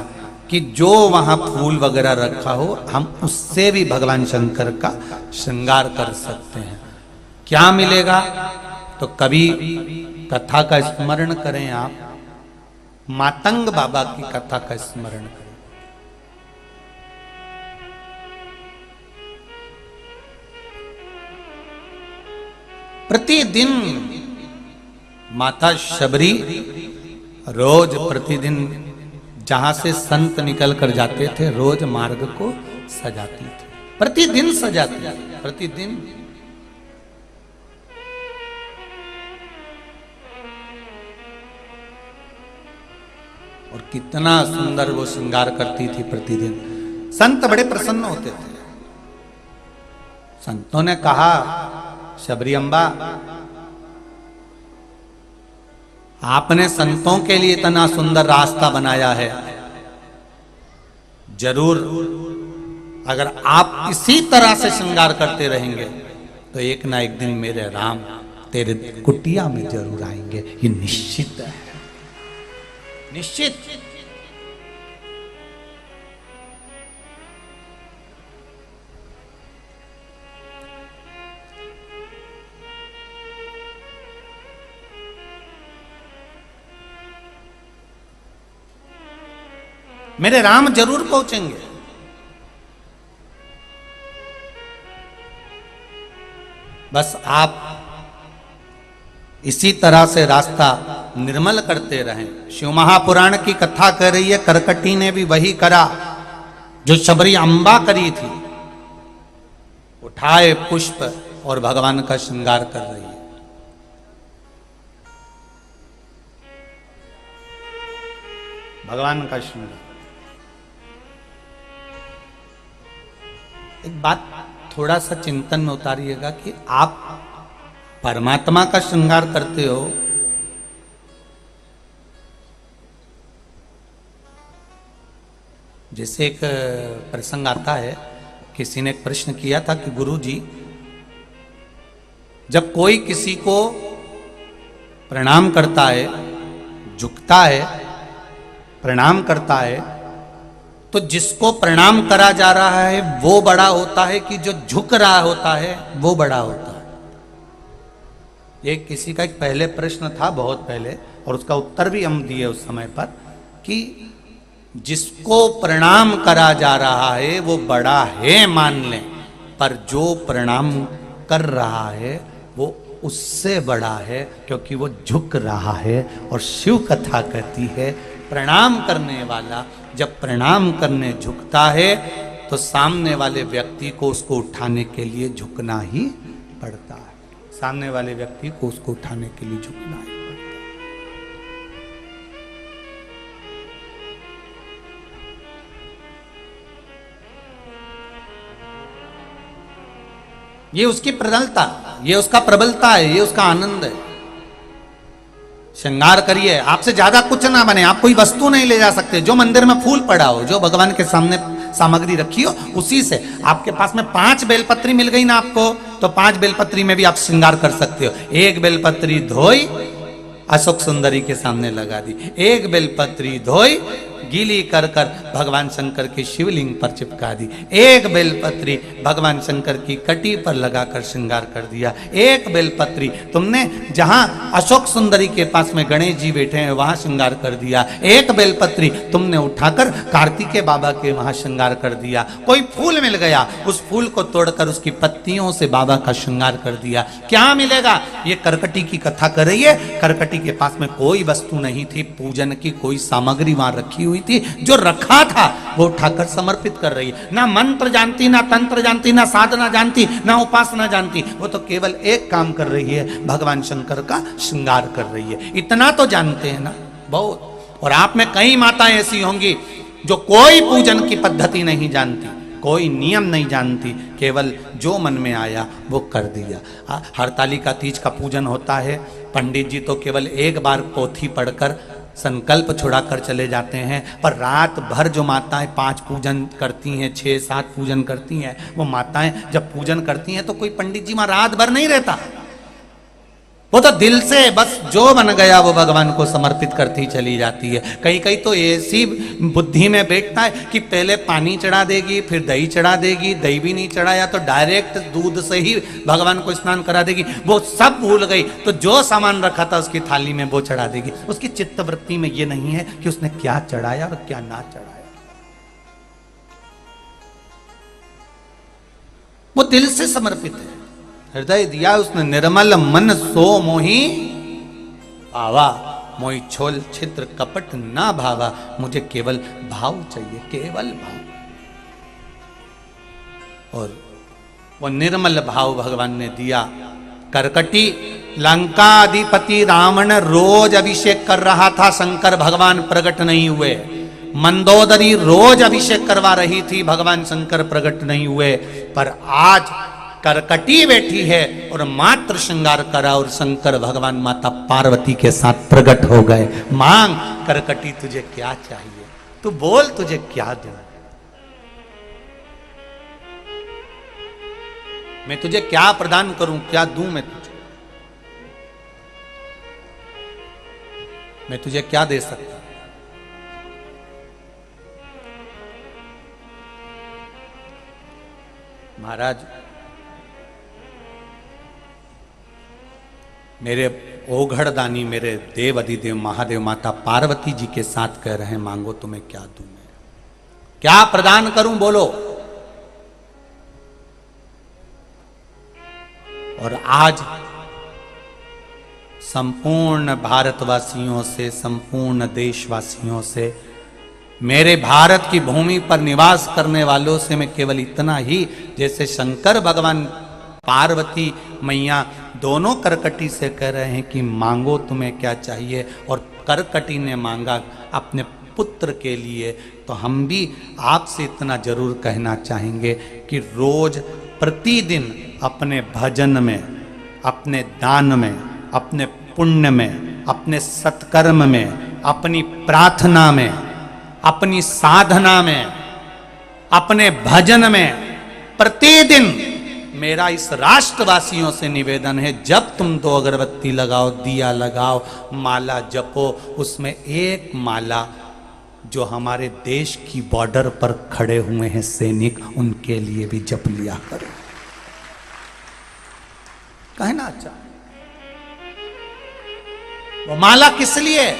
कि जो वहां फूल वगैरह रखा हो, हम उससे भी भगवान शंकर का श्रृंगार कर सकते हैं। क्या मिलेगा? तो कभी कथा का स्मरण करें, आप मातंग बाबा की कथा का स्मरण करें। प्रतिदिन माता शबरी रोज प्रतिदिन जहां से संत निकल कर जाते थे, रोज मार्ग को सजाती थी, प्रतिदिन सजाती थी, प्रतिदिन। और कितना सुंदर वो श्रृंगार करती थी प्रतिदिन। संत बड़े प्रसन्न होते थे। संतों ने कहा, शबरी अम्बा, आपने संतों के लिए इतना सुंदर रास्ता बनाया है, जरूर अगर आप इसी तरह से श्रृंगार करते रहेंगे तो एक ना एक दिन मेरे राम तेरे कुटिया में जरूर आएंगे, ये निश्चित है, निश्चित। मेरे राम जरूर पहुंचेंगे। बस आप इसी तरह से रास्ता निर्मल करते रहें। शिव महापुराण की कथा कह रही है, करकटी ने भी वही करा जो शबरी अम्बा करी थी, उठाए पुष्प और भगवान का श्रृंगार कर रही है। भगवान का श्रृंगार। एक बात थोड़ा सा चिंतन में उतारिएगा कि आप परमात्मा का श्रृंगार करते हो, जैसे एक प्रसंग आता है, किसी ने एक प्रश्न किया था कि गुरुजी, जब कोई किसी को प्रणाम करता है, झुकता है, प्रणाम करता है, तो जिसको प्रणाम करा जा रहा है वो बड़ा होता है कि जो झुक रहा होता है वो बड़ा होता है? ये किसी का एक पहले प्रश्न था, बहुत पहले, और उसका उत्तर भी हम दिए उस समय पर, कि जिसको प्रणाम करा जा रहा है वो बड़ा है मान लें, पर जो प्रणाम कर रहा है वो उससे बड़ा है, क्योंकि वो झुक रहा है। और शिव कथा कहती है, प्रणाम करने वाला जब प्रणाम करने झुकता है तो सामने वाले व्यक्ति को उसको उठाने के लिए झुकना ही पड़ता है। सामने वाले व्यक्ति को उसको उठाने के लिए झुकना ही पड़ता है। ये उसकी प्रबलता, ये उसका प्रबलता है, ये उसका आनंद है। श्रृंगार करिए, आपसे ज्यादा कुछ ना बने, आप कोई वस्तु नहीं ले जा सकते। जो मंदिर में फूल पड़ा हो, जो भगवान के सामने सामग्री रखी हो, उसी से। आपके पास में 5 बेलपत्री मिल गई ना आपको, तो 5 बेलपत्री में भी आप श्रृंगार कर सकते हो। एक बेलपत्री धोई, अशोक सुंदरी के सामने लगा दी। एक बेलपत्री धोई, गीली कर कर भगवान शंकर की शिवलिंग पर चिपका दी। एक बेलपत्री भगवान शंकर की कटी पर लगाकर श्रृंगार कर दिया। एक बेलपत्री तुमने जहां अशोक सुंदरी के पास में गणेश जी बैठे हैं वहां श्रृंगार कर दिया। एक बेलपत्री तुमने उठाकर कार्तिकेय बाबा के वहां श्रृंगार कर दिया। कोई फूल मिल गया, उस फूल को तोड़कर उसकी पत्तियों से बाबा का श्रृंगार कर दिया। क्या मिलेगा? ये करकटी की कथा कर रही है। करकटी के पास में कोई वस्तु नहीं थी, पूजन की कोई सामग्री वहां रखी हुई थी, जो रखा था वो उठाकर समर्पित कर रही है। ना मंत्र जानती, ना तंत्र जानती, ना साधना जानती, ना उपासना जानती, वो तो केवल एक काम कर रही है, भगवान शंकर का श्रृंगार कर रही है। इतना तो जानते हैं ना, बहुत। और आप में कई माताएं ऐसी होंगी जो कोई पूजन की पद्धति नहीं जानती, कोई नियम नहीं जानती, केवल जो मन में आया वो कर दिया। हरतालिका तीज का पूजन होता है, पंडित जी तो केवल एक बार पोथी पढ़कर संकल्प छुड़ाकर चले जाते हैं, पर रात भर जो माताएं 5 पूजन करती हैं, 6-7 पूजन करती हैं, वो माताएं जब पूजन करती हैं तो कोई पंडित जी वहां रात भर नहीं रहता। वो तो दिल से बस जो बन गया वो भगवान को समर्पित करती चली जाती है। कई कई तो ऐसी बुद्धि में बैठता है कि पहले पानी चढ़ा देगी, फिर दही चढ़ा देगी, दही भी नहीं चढ़ाया तो डायरेक्ट दूध से ही भगवान को स्नान करा देगी। वो सब भूल गई तो जो सामान रखा था उसकी थाली में वो चढ़ा देगी। उसकी चित्तवृत्ति में ये नहीं है कि उसने क्या चढ़ाया और क्या ना चढ़ाया। वो दिल से समर्पित है, हृदय दिया उसने, निर्मल मन सो मोही पावा, मोही छोल छिद्र कपट ना भावा। मुझे केवल भाव चाहिए, केवल भाव। और वो निर्मल भाव भगवान ने दिया। करकटी लंकाधिपति रावण रोज अभिषेक कर रहा था, शंकर भगवान प्रकट नहीं हुए। मंदोदरी रोज अभिषेक करवा रही थी, भगवान शंकर प्रकट नहीं हुए। पर आज करकटी बैठी है और मात्र श्रृंगार करा और शंकर भगवान माता पार्वती के साथ प्रकट हो गए। मांग करकटी, तुझे क्या चाहिए? तू बोल, तुझे क्या दूं? मैं तुझे क्या प्रदान करूं, क्या दूं मैं तुझे क्या दे सकता। महाराज, मेरे ओघड़दानी, मेरे देव अधिदेव महादेव माता पार्वती जी के साथ कह रहे हैं, मांगो तुम्हें क्या दूं, मैं क्या प्रदान करूं, बोलो। और आज संपूर्ण भारतवासियों से, संपूर्ण देशवासियों से, मेरे भारत की भूमि पर निवास करने वालों से मैं केवल इतना ही, जैसे शंकर भगवान पार्वती मैया दोनों करकटी से कह रहे हैं कि मांगो तुम्हें क्या चाहिए, और करकटी ने मांगा अपने पुत्र के लिए, तो हम भी आपसे इतना जरूर कहना चाहेंगे कि रोज प्रतिदिन अपने भजन में, अपने दान में, अपने पुण्य में, अपने सत्कर्म में, अपनी प्रार्थना में, अपनी साधना में, अपने भजन में, प्रतिदिन मेरा इस राष्ट्रवासियों से निवेदन है, जब तुम 2 अगरबत्ती लगाओ, दिया लगाओ, माला जपो, उसमें एक माला जो हमारे देश की बॉर्डर पर खड़े हुए हैं सैनिक, उनके लिए भी जप लिया करो। कहना अच्छा, वो माला किस लिए?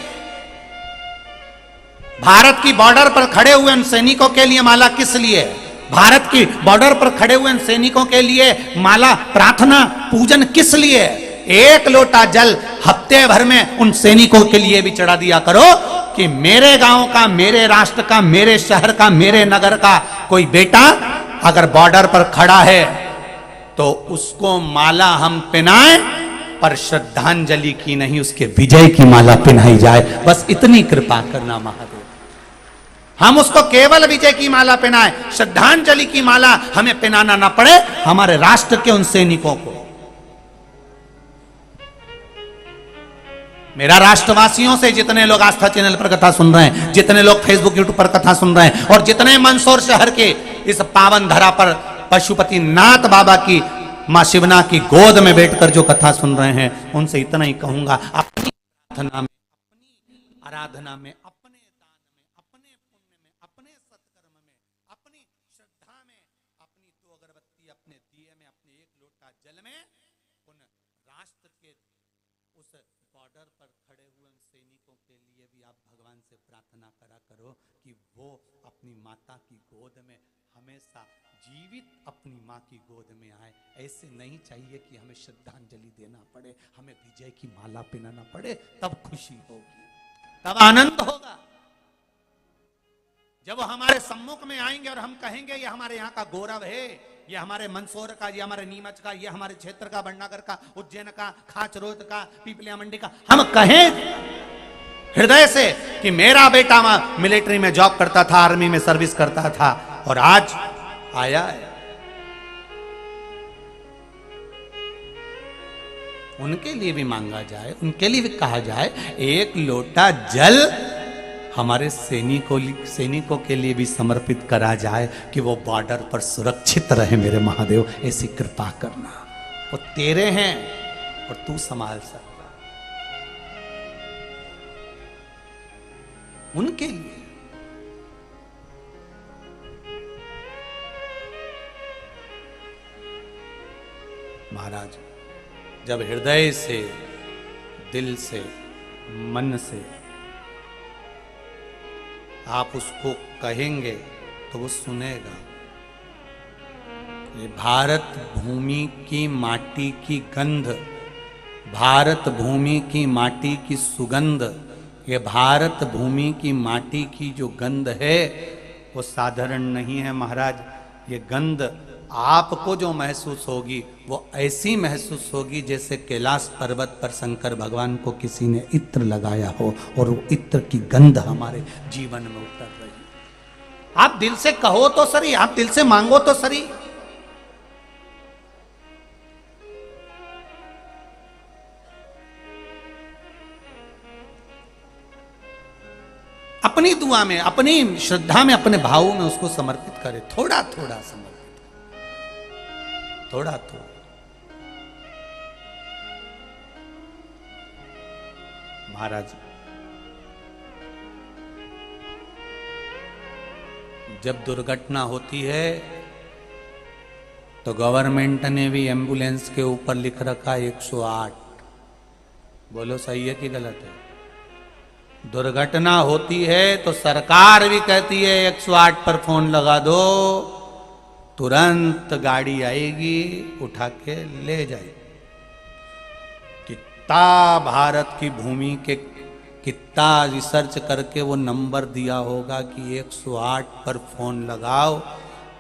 भारत की बॉर्डर पर खड़े हुए उन सैनिकों के लिए माला किस लिए? भारत की बॉर्डर पर खड़े हुए उन सैनिकों के लिए माला, प्रार्थना, पूजन किस लिए? एक लोटा जल हफ्ते भर में उन सैनिकों के लिए भी चढ़ा दिया करो कि मेरे गांव का, मेरे राष्ट्र का, मेरे शहर का, मेरे नगर का कोई बेटा अगर बॉर्डर पर खड़ा है तो उसको माला हम पहनाएं, पर श्रद्धांजलि की नहीं, उसके विजय की माला पहनाई जाए। बस इतनी कृपा करना महादेव। हम उसको केवल विजय की माला पहनाएं, श्रद्धांजलि की माला हमें पहनाना ना पड़े हमारे राष्ट्र के उन सैनिकों को। मेरा राष्ट्रवासियों से, जितने लोग आस्था चैनल पर कथा सुन रहे हैं, जितने लोग फेसबुक यूट्यूब पर कथा सुन रहे हैं, और जितने मंदसौर शहर के इस पावन धरा पर पशुपति नाथ बाबा की मां शिवना की गोद में बैठकर जो कथा सुन रहे हैं, उनसे इतना ही कहूंगा, अपनी प्रार्थना में, अपनी आराधना में, अपने दान में, अपने पुण्य में, अपने सत्कर्म में, अपनी श्रद्धा में, अपनी 2 अगरबत्ती, अपने दिए में, अपने 1 लोटा जल में उन राष्ट्र के उस बॉर्डर पर खड़े हुए उन सैनिकों के लिए भी आप भगवान से प्रार्थना करा करो कि वो अपनी माता की गोद में हमेशा जीवित अपनी माँ की गोद में आए। ऐसे नहीं चाहिए कि हमें श्रद्धांजलि देना पड़े, हमें विजय की माला पहनाना पड़े, तब खुशी होगी, तब आनंद होगा। जब वो हमारे सम्मुख में आएंगे और हम कहेंगे ये हमारे यहाँ का गौरव है, ये हमारे मंदसौर का, ये हमारे नीमच का, ये हमारे क्षेत्र का, बड़नगर का, उज्जैन का, खाचरोद का, पीपलिया मंडी का, हम कहें हृदय से कि मेरा बेटा मिलिट्री में जॉब करता था, आर्मी में सर्विस करता था और आज आया है, उनके लिए भी मांगा जाए, उनके लिए भी कहा जाए, 1 लोटा जल हमारे सैनिकों के लिए भी समर्पित करा जाए कि वो बॉर्डर पर सुरक्षित रहे। मेरे महादेव, ऐसी कृपा करना, वो तेरे हैं और तू संभाल सकता, उनके लिए। महाराज, जब हृदय से, दिल से, मन से आप उसको कहेंगे तो वो सुनेगा। ये भारत भूमि की माटी की गंध, भारत भूमि की माटी की सुगंध, ये भारत भूमि की माटी की जो गंध है वो साधारण नहीं है महाराज। ये गंध आपको जो महसूस होगी वो ऐसी महसूस होगी जैसे कैलाश पर्वत पर शंकर भगवान को किसी ने इत्र लगाया हो और वो इत्र की गंध हमारे जीवन में उतर रही। आप दिल से कहो तो सही, आप दिल से मांगो तो सही। अपनी दुआ में, अपनी श्रद्धा में, अपने भावों में उसको समर्पित करें, थोड़ा थोड़ा समर्पित। थोड़ा तो महाराज जब दुर्घटना होती है तो गवर्नमेंट ने भी एम्बुलेंस के ऊपर लिख रखा 108। बोलो सही है कि गलत है? दुर्घटना होती है तो सरकार भी कहती है 108 पर फोन लगा दो, तुरंत गाड़ी आएगी, उठा के ले जाएगी। कितना भारत की भूमि के कितना रिसर्च करके वो नंबर दिया होगा कि 108 पर फोन लगाओ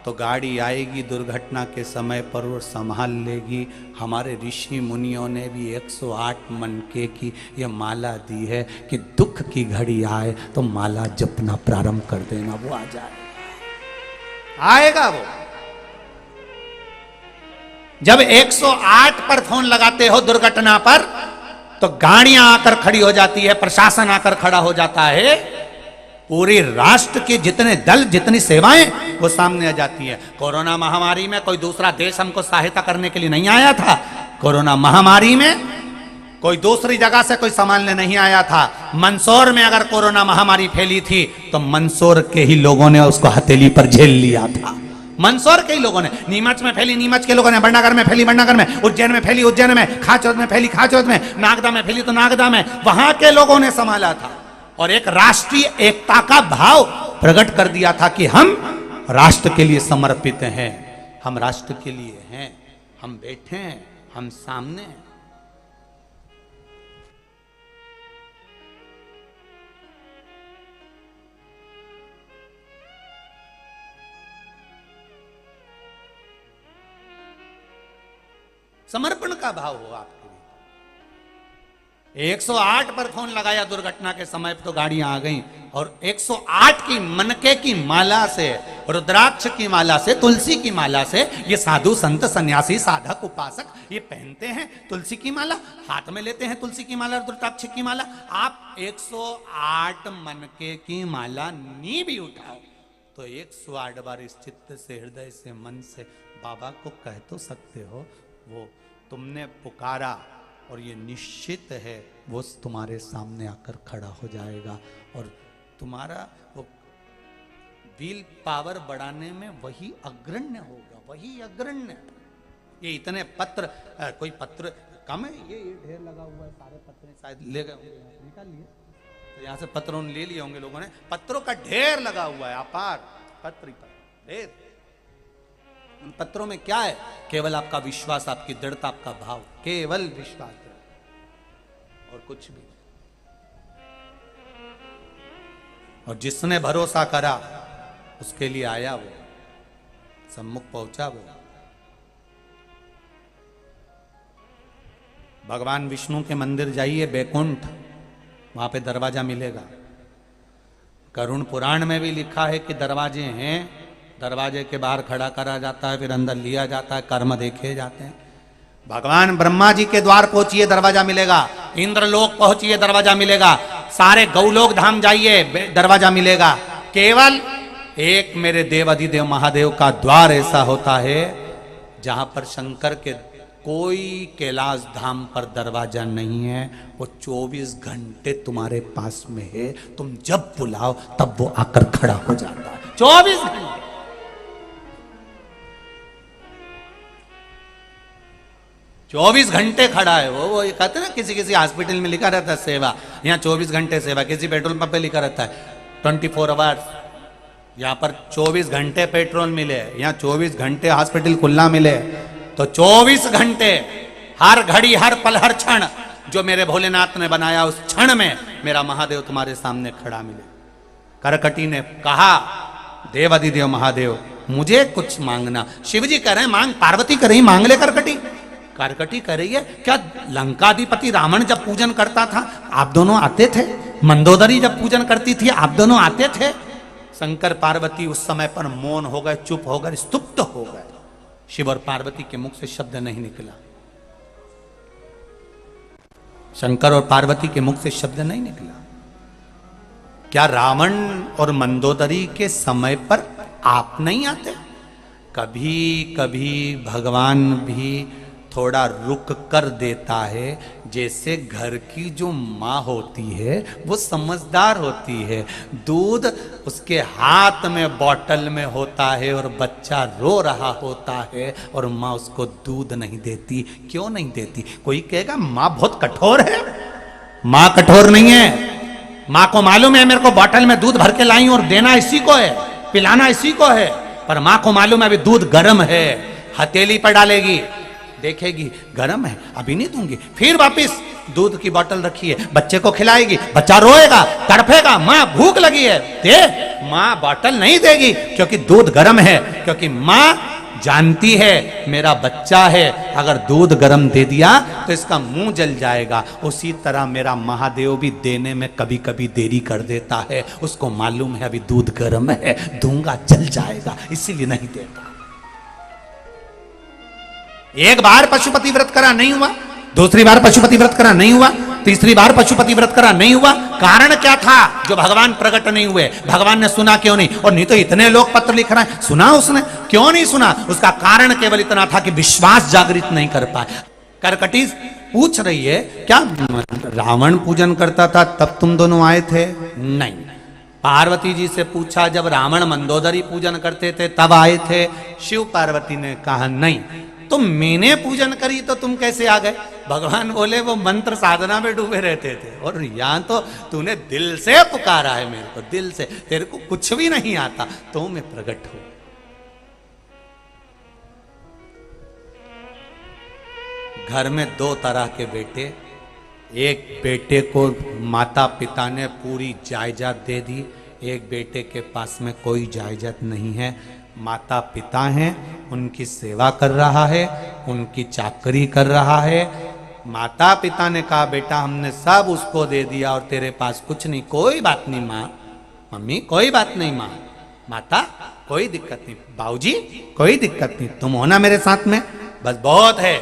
तो गाड़ी आएगी, दुर्घटना के समय पर वो संभाल लेगी। हमारे ऋषि मुनियों ने भी 108 मनके की ये माला दी है कि दुख की घड़ी आए तो माला जपना प्रारंभ कर देना, वो आ जाएगा, आएगा वो। जब 108 पर फोन लगाते हो दुर्घटना पर तो गाड़ियां आकर खड़ी हो जाती है, प्रशासन आकर खड़ा हो जाता है, पूरे राष्ट्र के जितने दल जितनी सेवाएं वो सामने आ जाती है। कोरोना महामारी में कोई दूसरा देश हमको सहायता करने के लिए नहीं आया था। कोरोना महामारी में कोई दूसरी जगह से कोई संभालने नहीं आया था। मंदसौर में अगर कोरोना महामारी फैली थी तो मंदसौर के ही लोगों ने उसको हथेली पर झेल लिया था। मंदसौर के ही लोगों ने, नीमच में फैली नीमच के लोगों ने, बड़नगर में फैली बड़नगर में, उज्जैन में फैली उज्जैन में, खाचौद में फैली खाचौद में, नागदा में फैली तो नागदा में, वहां के लोगों ने संभाला था और एक राष्ट्रीय एकता का भाव प्रकट कर दिया था कि हम राष्ट्र के लिए समर्पित हैं, हम राष्ट्र के लिए हैं, हम बैठे हैं, हम सामने हैं। समर्पण का भाव हो आपके लिए। 108 पर फोन लगाया दुर्घटना के समय तो गाड़ियां आ गईं और 108 की मनके की माला से, रुद्राक्ष की माला से, तुलसी की माला से ये साधु संत सन्यासी साधक उपासक ये पहनते हैं तुलसी की माला, हाथ में लेते हैं तुलसी की माला, रुद्राक्ष की माला। आप 108 मनके की माला नी भी उठाओ तो 108 बार इस चित्त से, हृदय से, मन से बाबा को कह तो सकते हो, वो तुमने पुकारा और ये निश्चित है वो तुम्हारे सामने आकर खड़ा हो जाएगा और तुम्हारा वो विल पावर बढ़ाने में वही अग्रण्य होगा, वही अग्रण्य। ये इतने पत्र, कोई पत्र कम है, ये ढेर लगा हुआ है, सारे पत्र शायद ले गए होंगे, निकाल लिए तो यहाँ से पत्रों ले लिए होंगे लोगों ने, पत्रों का ढेर लगा हुआ है, अपार पत्र ही पत्र ढेर। उन पत्रों में क्या है? केवल आपका विश्वास, आपकी दृढ़ता, आपका भाव, केवल विश्वास और कुछ भी। और जिसने भरोसा करा उसके लिए आया वो, सम्मुख पहुंचा वो। भगवान विष्णु के मंदिर जाइए, बैकुंठ, वहां पे दरवाजा मिलेगा। गरुड़ पुराण में भी लिखा है कि दरवाजे हैं, दरवाजे के बाहर खड़ा करा जाता है, फिर अंदर लिया जाता है, कर्म देखे जाते हैं। भगवान ब्रह्मा जी के द्वार पहुंचिए, दरवाजा मिलेगा। इंद्रलोक पहुंचिए, दरवाजा मिलेगा। सारे गौलोक धाम जाइए, दरवाजा मिलेगा। केवल एक मेरे देव अधिदेव महादेव का द्वार ऐसा होता है जहां पर शंकर के कोई कैलाश धाम पर दरवाजा नहीं है, वो 24 घंटे तुम्हारे पास में है। तुम जब बुलाओ तब वो आकर खड़ा हो जाता है। 24 घंटे 24 घंटे खड़ा है वो ये कहते हैं ना, किसी किसी हॉस्पिटल में लिखा रहता है सेवा, यहाँ 24 घंटे सेवा, किसी पेट्रोल पंप पे लिखा रहता है 24 आवर्स। यहाँ पर 24 घंटे पेट्रोल मिले, यहाँ 24 घंटे हॉस्पिटल खुला मिले, तो 24 घंटे हर घड़ी, हर पल, हर क्षण जो मेरे भोलेनाथ ने बनाया उस क्षण में मेरा महादेव तुम्हारे सामने खड़ा मिले। करकटी ने कहा, देव अधिदेव महादेव मुझे कुछ मांगना। शिव जी कह रहे हैं मांग, पार्वती कह रही मांग ले करकटी। करकटी कह रही है क्या लंकाधिपति रावण जब पूजन करता था आप दोनों आते थे? मंदोदरी जब पूजन करती थी आप दोनों आते थे? शंकर पार्वती उस समय पर मौन हो गए, चुप हो गए, स्तुप्त हो गए। शिव और पार्वती के मुख से शब्द नहीं निकला। शंकर और पार्वती के मुख से शब्द नहीं निकला। क्या रावण और मंदोदरी के समय पर आप नहीं आते? कभी कभी भगवान भी थोड़ा रुक कर देता है। जैसे घर की जो माँ होती है वो समझदार होती है, दूध उसके हाथ में बॉटल में होता है और बच्चा रो रहा होता है और माँ उसको दूध नहीं देती। क्यों नहीं देती? कोई कहेगा माँ बहुत कठोर है। माँ कठोर नहीं है। माँ को मालूम है मेरे को बॉटल में दूध भर के लाई और देना इसी को है, पिलाना इसी को है। पर माँ को मालूम है अभी दूध गर्म है, हथेली पर डालेगी, देखेगी गर्म है, अभी नहीं दूंगी, फिर वापिस दूध की बोतल रखी है, बच्चे को खिलाएगी, बच्चा रोएगा, तड़फेगा, माँ भूख लगी है, दे। माँ बोतल नहीं देगी क्योंकि दूध गर्म है, क्योंकि माँ जानती है मेरा बच्चा है, अगर दूध गर्म दे दिया तो इसका मुंह जल जाएगा। उसी तरह मेरा महादेव भी देने में कभी कभी देरी कर देता है, उसको मालूम है अभी दूध गर्म है, दूंगा जल जाएगा, इसीलिए नहीं देता। एक बार पशुपति व्रत करा नहीं हुआ, दूसरी बार पशुपति व्रत करा नहीं हुआ, तीसरी बार पशुपति व्रत करा नहीं हुआ। कारण क्या था जो भगवान प्रकट नहीं हुए? भगवान ने सुना क्यों नहीं? और नहीं तो इतने लोग पत्र लिख रहे हैं, सुना उसने क्यों नहीं सुना? उसका कारण केवल इतना था कि विश्वास जागृत नहीं कर पाए। करकटी पूछ रही है क्या रावण पूजन करता था तब तुम दोनों आए थे? नहीं। पार्वती जी से पूछा जब रावण मंदोदरी पूजन करते थे तब आए थे? शिव पार्वती ने कहा नहीं। तुम मैंने पूजन करी तो तुम कैसे आ गए? भगवान बोले वो मंत्र साधना में डूबे रहते थे और यहां तो तूने दिल से पुकारा है मेरे को, दिल से, तेरे को कुछ भी नहीं आता तो मैं प्रकट हूं। घर में दो तरह के बेटे, एक बेटे को माता पिता ने पूरी जायदाद दे दी, एक बेटे के पास में कोई जायदाद नहीं है। माता पिता हैं, उनकी सेवा कर रहा है, उनकी चाकरी कर रहा है। माता पिता ने कहा बेटा हमने सब उसको दे दिया और तेरे पास कुछ नहीं। कोई बात नहीं माँ, मम्मी कोई बात नहीं माँ, माता कोई दिक्कत नहीं, बाबूजी कोई दिक्कत नहीं, तुम हो ना मेरे साथ में, बस बहुत है।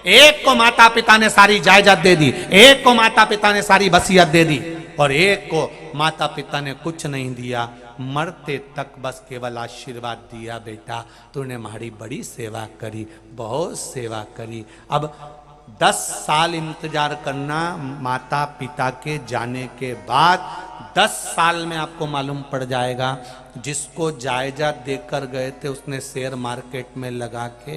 एक को माता पिता ने सारी जायदाद दे दी, एक को माता पिता ने सारी वसीयत दे दी और एक को माता पिता ने कुछ नहीं दिया, मरते तक बस केवल आशीर्वाद दिया, बेटा तूने हमारी बड़ी सेवा करी, बहुत सेवा करी। अब 10 साल इंतजार करना माता पिता के जाने के बाद, 10 साल में आपको मालूम पड़ जाएगा। जिसको जायदाद देकर गए थे उसने शेयर मार्केट में लगा के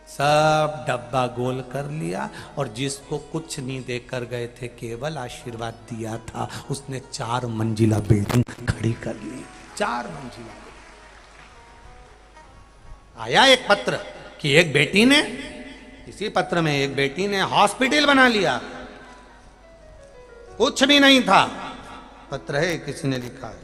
सब डब्बा गोल कर लिया और जिसको कुछ नहीं देकर गए थे केवल आशीर्वाद दिया था उसने 4 मंजिला बिल्डिंग खड़ी कर ली। 4 मंजिला। आया एक पत्र कि एक बेटी ने, इसी पत्र में एक बेटी ने हॉस्पिटल बना लिया, कुछ भी नहीं था। पत्र है, किसी ने लिखा है।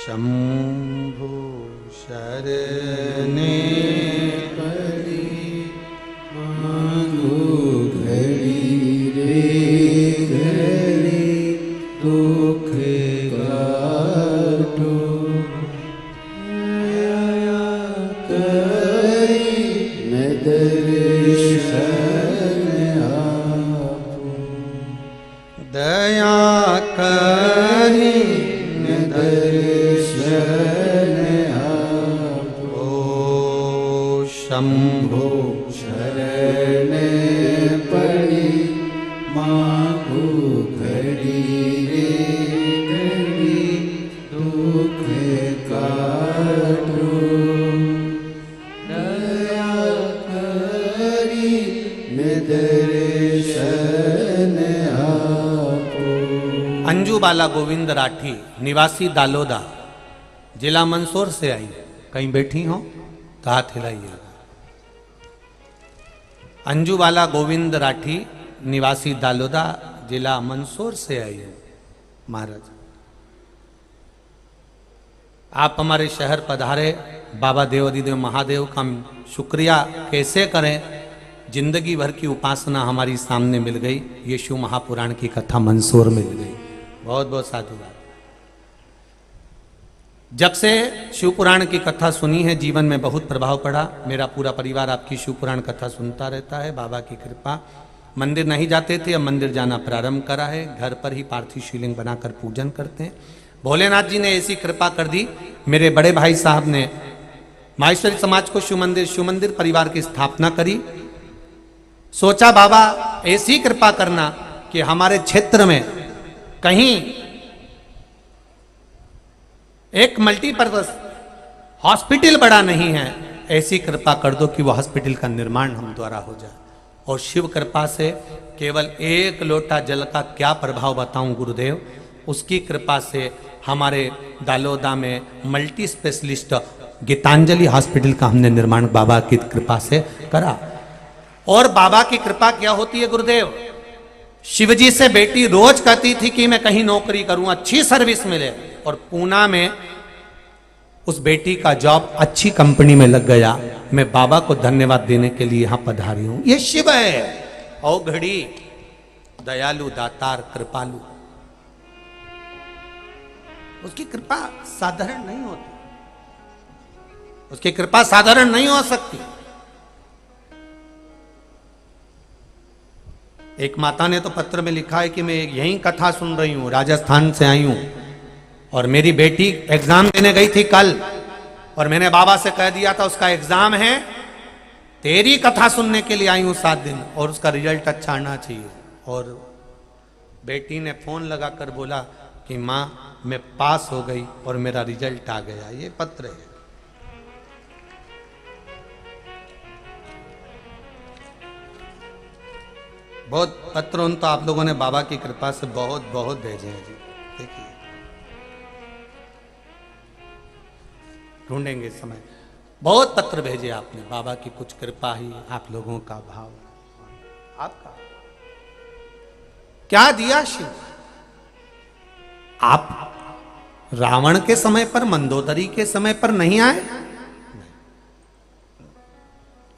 शंभु शरणे पड़ी मांगो घड़ी रे घड़ी दुख काटो दया करी मैं दर्शन आपो, दया करी मैं शंभो शरण पड़ी मांगो घड़ी रे घड़ी दुख काटो दया करी मैं दर्शन आपो। अंजू बाला गोविंद राठी, निवासी दालोदा, जिला मंदसौर से आई। कहीं बैठी हो तो हाथ हिलाइएगा। अंजू बाला गोविंद राठी, निवासी दालोदा, जिला मंदसौर से आई है। महाराज आप हमारे शहर पधारे, बाबा देवाधिदेव महादेव का शुक्रिया कैसे करें? जिंदगी भर की उपासना हमारी सामने मिल गई। ये शिव महापुराण की कथा मंदसौर मिल गई। बहुत बहुत साधुवाद। जब से शिव पुराण की कथा सुनी है जीवन में बहुत प्रभाव पड़ा। मेरा पूरा परिवार आपकी शिव पुराण कथा सुनता रहता है। बाबा की कृपा। मंदिर नहीं जाते थे, अब मंदिर जाना प्रारंभ करा है। घर पर ही पार्थिव शिवलिंग बनाकर पूजन करते हैं। भोलेनाथ जी ने ऐसी कृपा कर दी, मेरे बड़े भाई साहब ने माहेश्वरी समाज को शिव मंदिर परिवार की स्थापना करी। सोचा बाबा ऐसी कृपा करना कि हमारे क्षेत्र में कहीं एक मल्टीपर्पज हॉस्पिटल बड़ा नहीं है, ऐसी कृपा कर दो कि वो हॉस्पिटल का निर्माण हम द्वारा हो जाए। और शिव कृपा से केवल एक लोटा जल का क्या प्रभाव बताऊं गुरुदेव। उसकी कृपा से हमारे दालोदा में मल्टी स्पेशलिस्ट गीतांजलि हॉस्पिटल का हमने निर्माण बाबा की कृपा से करा। और बाबा की कृपा क्या होती है गुरुदेव। शिवजी से बेटी रोज कहती थी कि मैं कहीं नौकरी करूं, अच्छी सर्विस मिले। और पूना में उस बेटी का जॉब अच्छी कंपनी में लग गया। मैं बाबा को धन्यवाद देने के लिए यहां पधारी हूं। ये शिव है, औघड़ी, दयालु, दातार, कृपालु। उसकी कृपा साधारण नहीं होती, उसकी कृपा साधारण नहीं हो सकती। एक माता ने तो पत्र में लिखा है कि मैं यही कथा सुन रही हूं, राजस्थान से आई हूं और मेरी बेटी एग्जाम देने गई थी कल, और मैंने बाबा से कह दिया था उसका एग्जाम है, तेरी कथा सुनने के लिए आई हूं 7 दिन और उसका रिजल्ट अच्छा आना चाहिए। और बेटी ने फोन लगाकर बोला कि माँ मैं पास हो गई और मेरा रिजल्ट आ गया। ये पत्र है। बहुत पत्र उन तो आप लोगों ने बाबा की कृपा से बहुत बहुत भेजे हैं जी। देखिए ढूंढेंगे समय, बहुत पत्र भेजे आपने। बाबा की कुछ कृपा ही, आप लोगों का भाव, आपका क्या दिया शिव। आप रावण के समय पर, मंदोदरी के समय पर नहीं आए।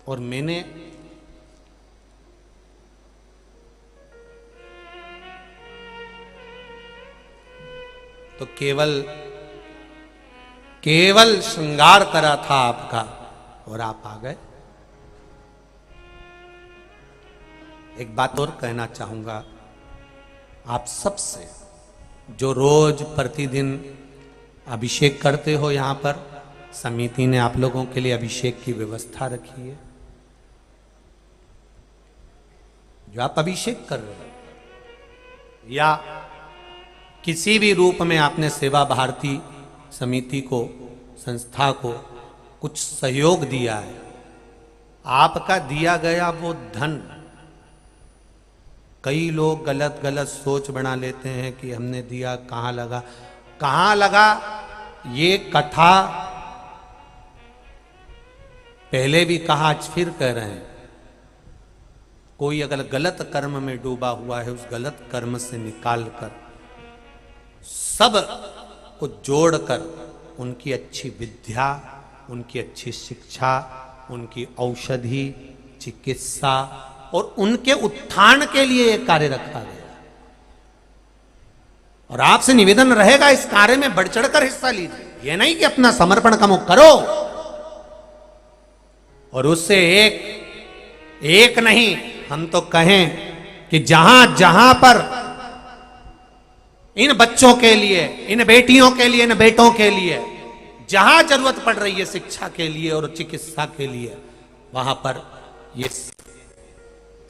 और मैंने तो केवल श्रृंगार करा था आपका और आप आ गए। एक बात और कहना चाहूंगा आप सबसे, जो रोज प्रतिदिन अभिषेक करते हो, यहां पर समिति ने आप लोगों के लिए अभिषेक की व्यवस्था रखी है। जो आप अभिषेक कर रहे हो या किसी भी रूप में आपने सेवा भारती समिति को, संस्था को कुछ सहयोग दिया है, आपका दिया गया वो धन, कई लोग गलत गलत सोच बना लेते हैं कि हमने दिया, कहाँ लगा कहाँ लगा। ये कथा पहले भी कहा, आज फिर कह रहे हैं, कोई अगर गलत कर्म में डूबा हुआ है, उस गलत कर्म से निकालकर सब को जोड़कर उनकी अच्छी विद्या, उनकी अच्छी शिक्षा, उनकी औषधि, चिकित्सा और उनके उत्थान के लिए एक कार्य रखा गया। और आपसे निवेदन रहेगा इस कार्य में बढ़ चढ़कर हिस्सा लीजिए। यह नहीं कि अपना समर्पण कम करो और उससे एक नहीं, हम तो कहें कि जहां जहां पर इन बच्चों के लिए, इन बेटियों के लिए, इन बेटों के लिए जहां जरूरत पड़ रही है शिक्षा के लिए और चिकित्सा के लिए, वहां पर ये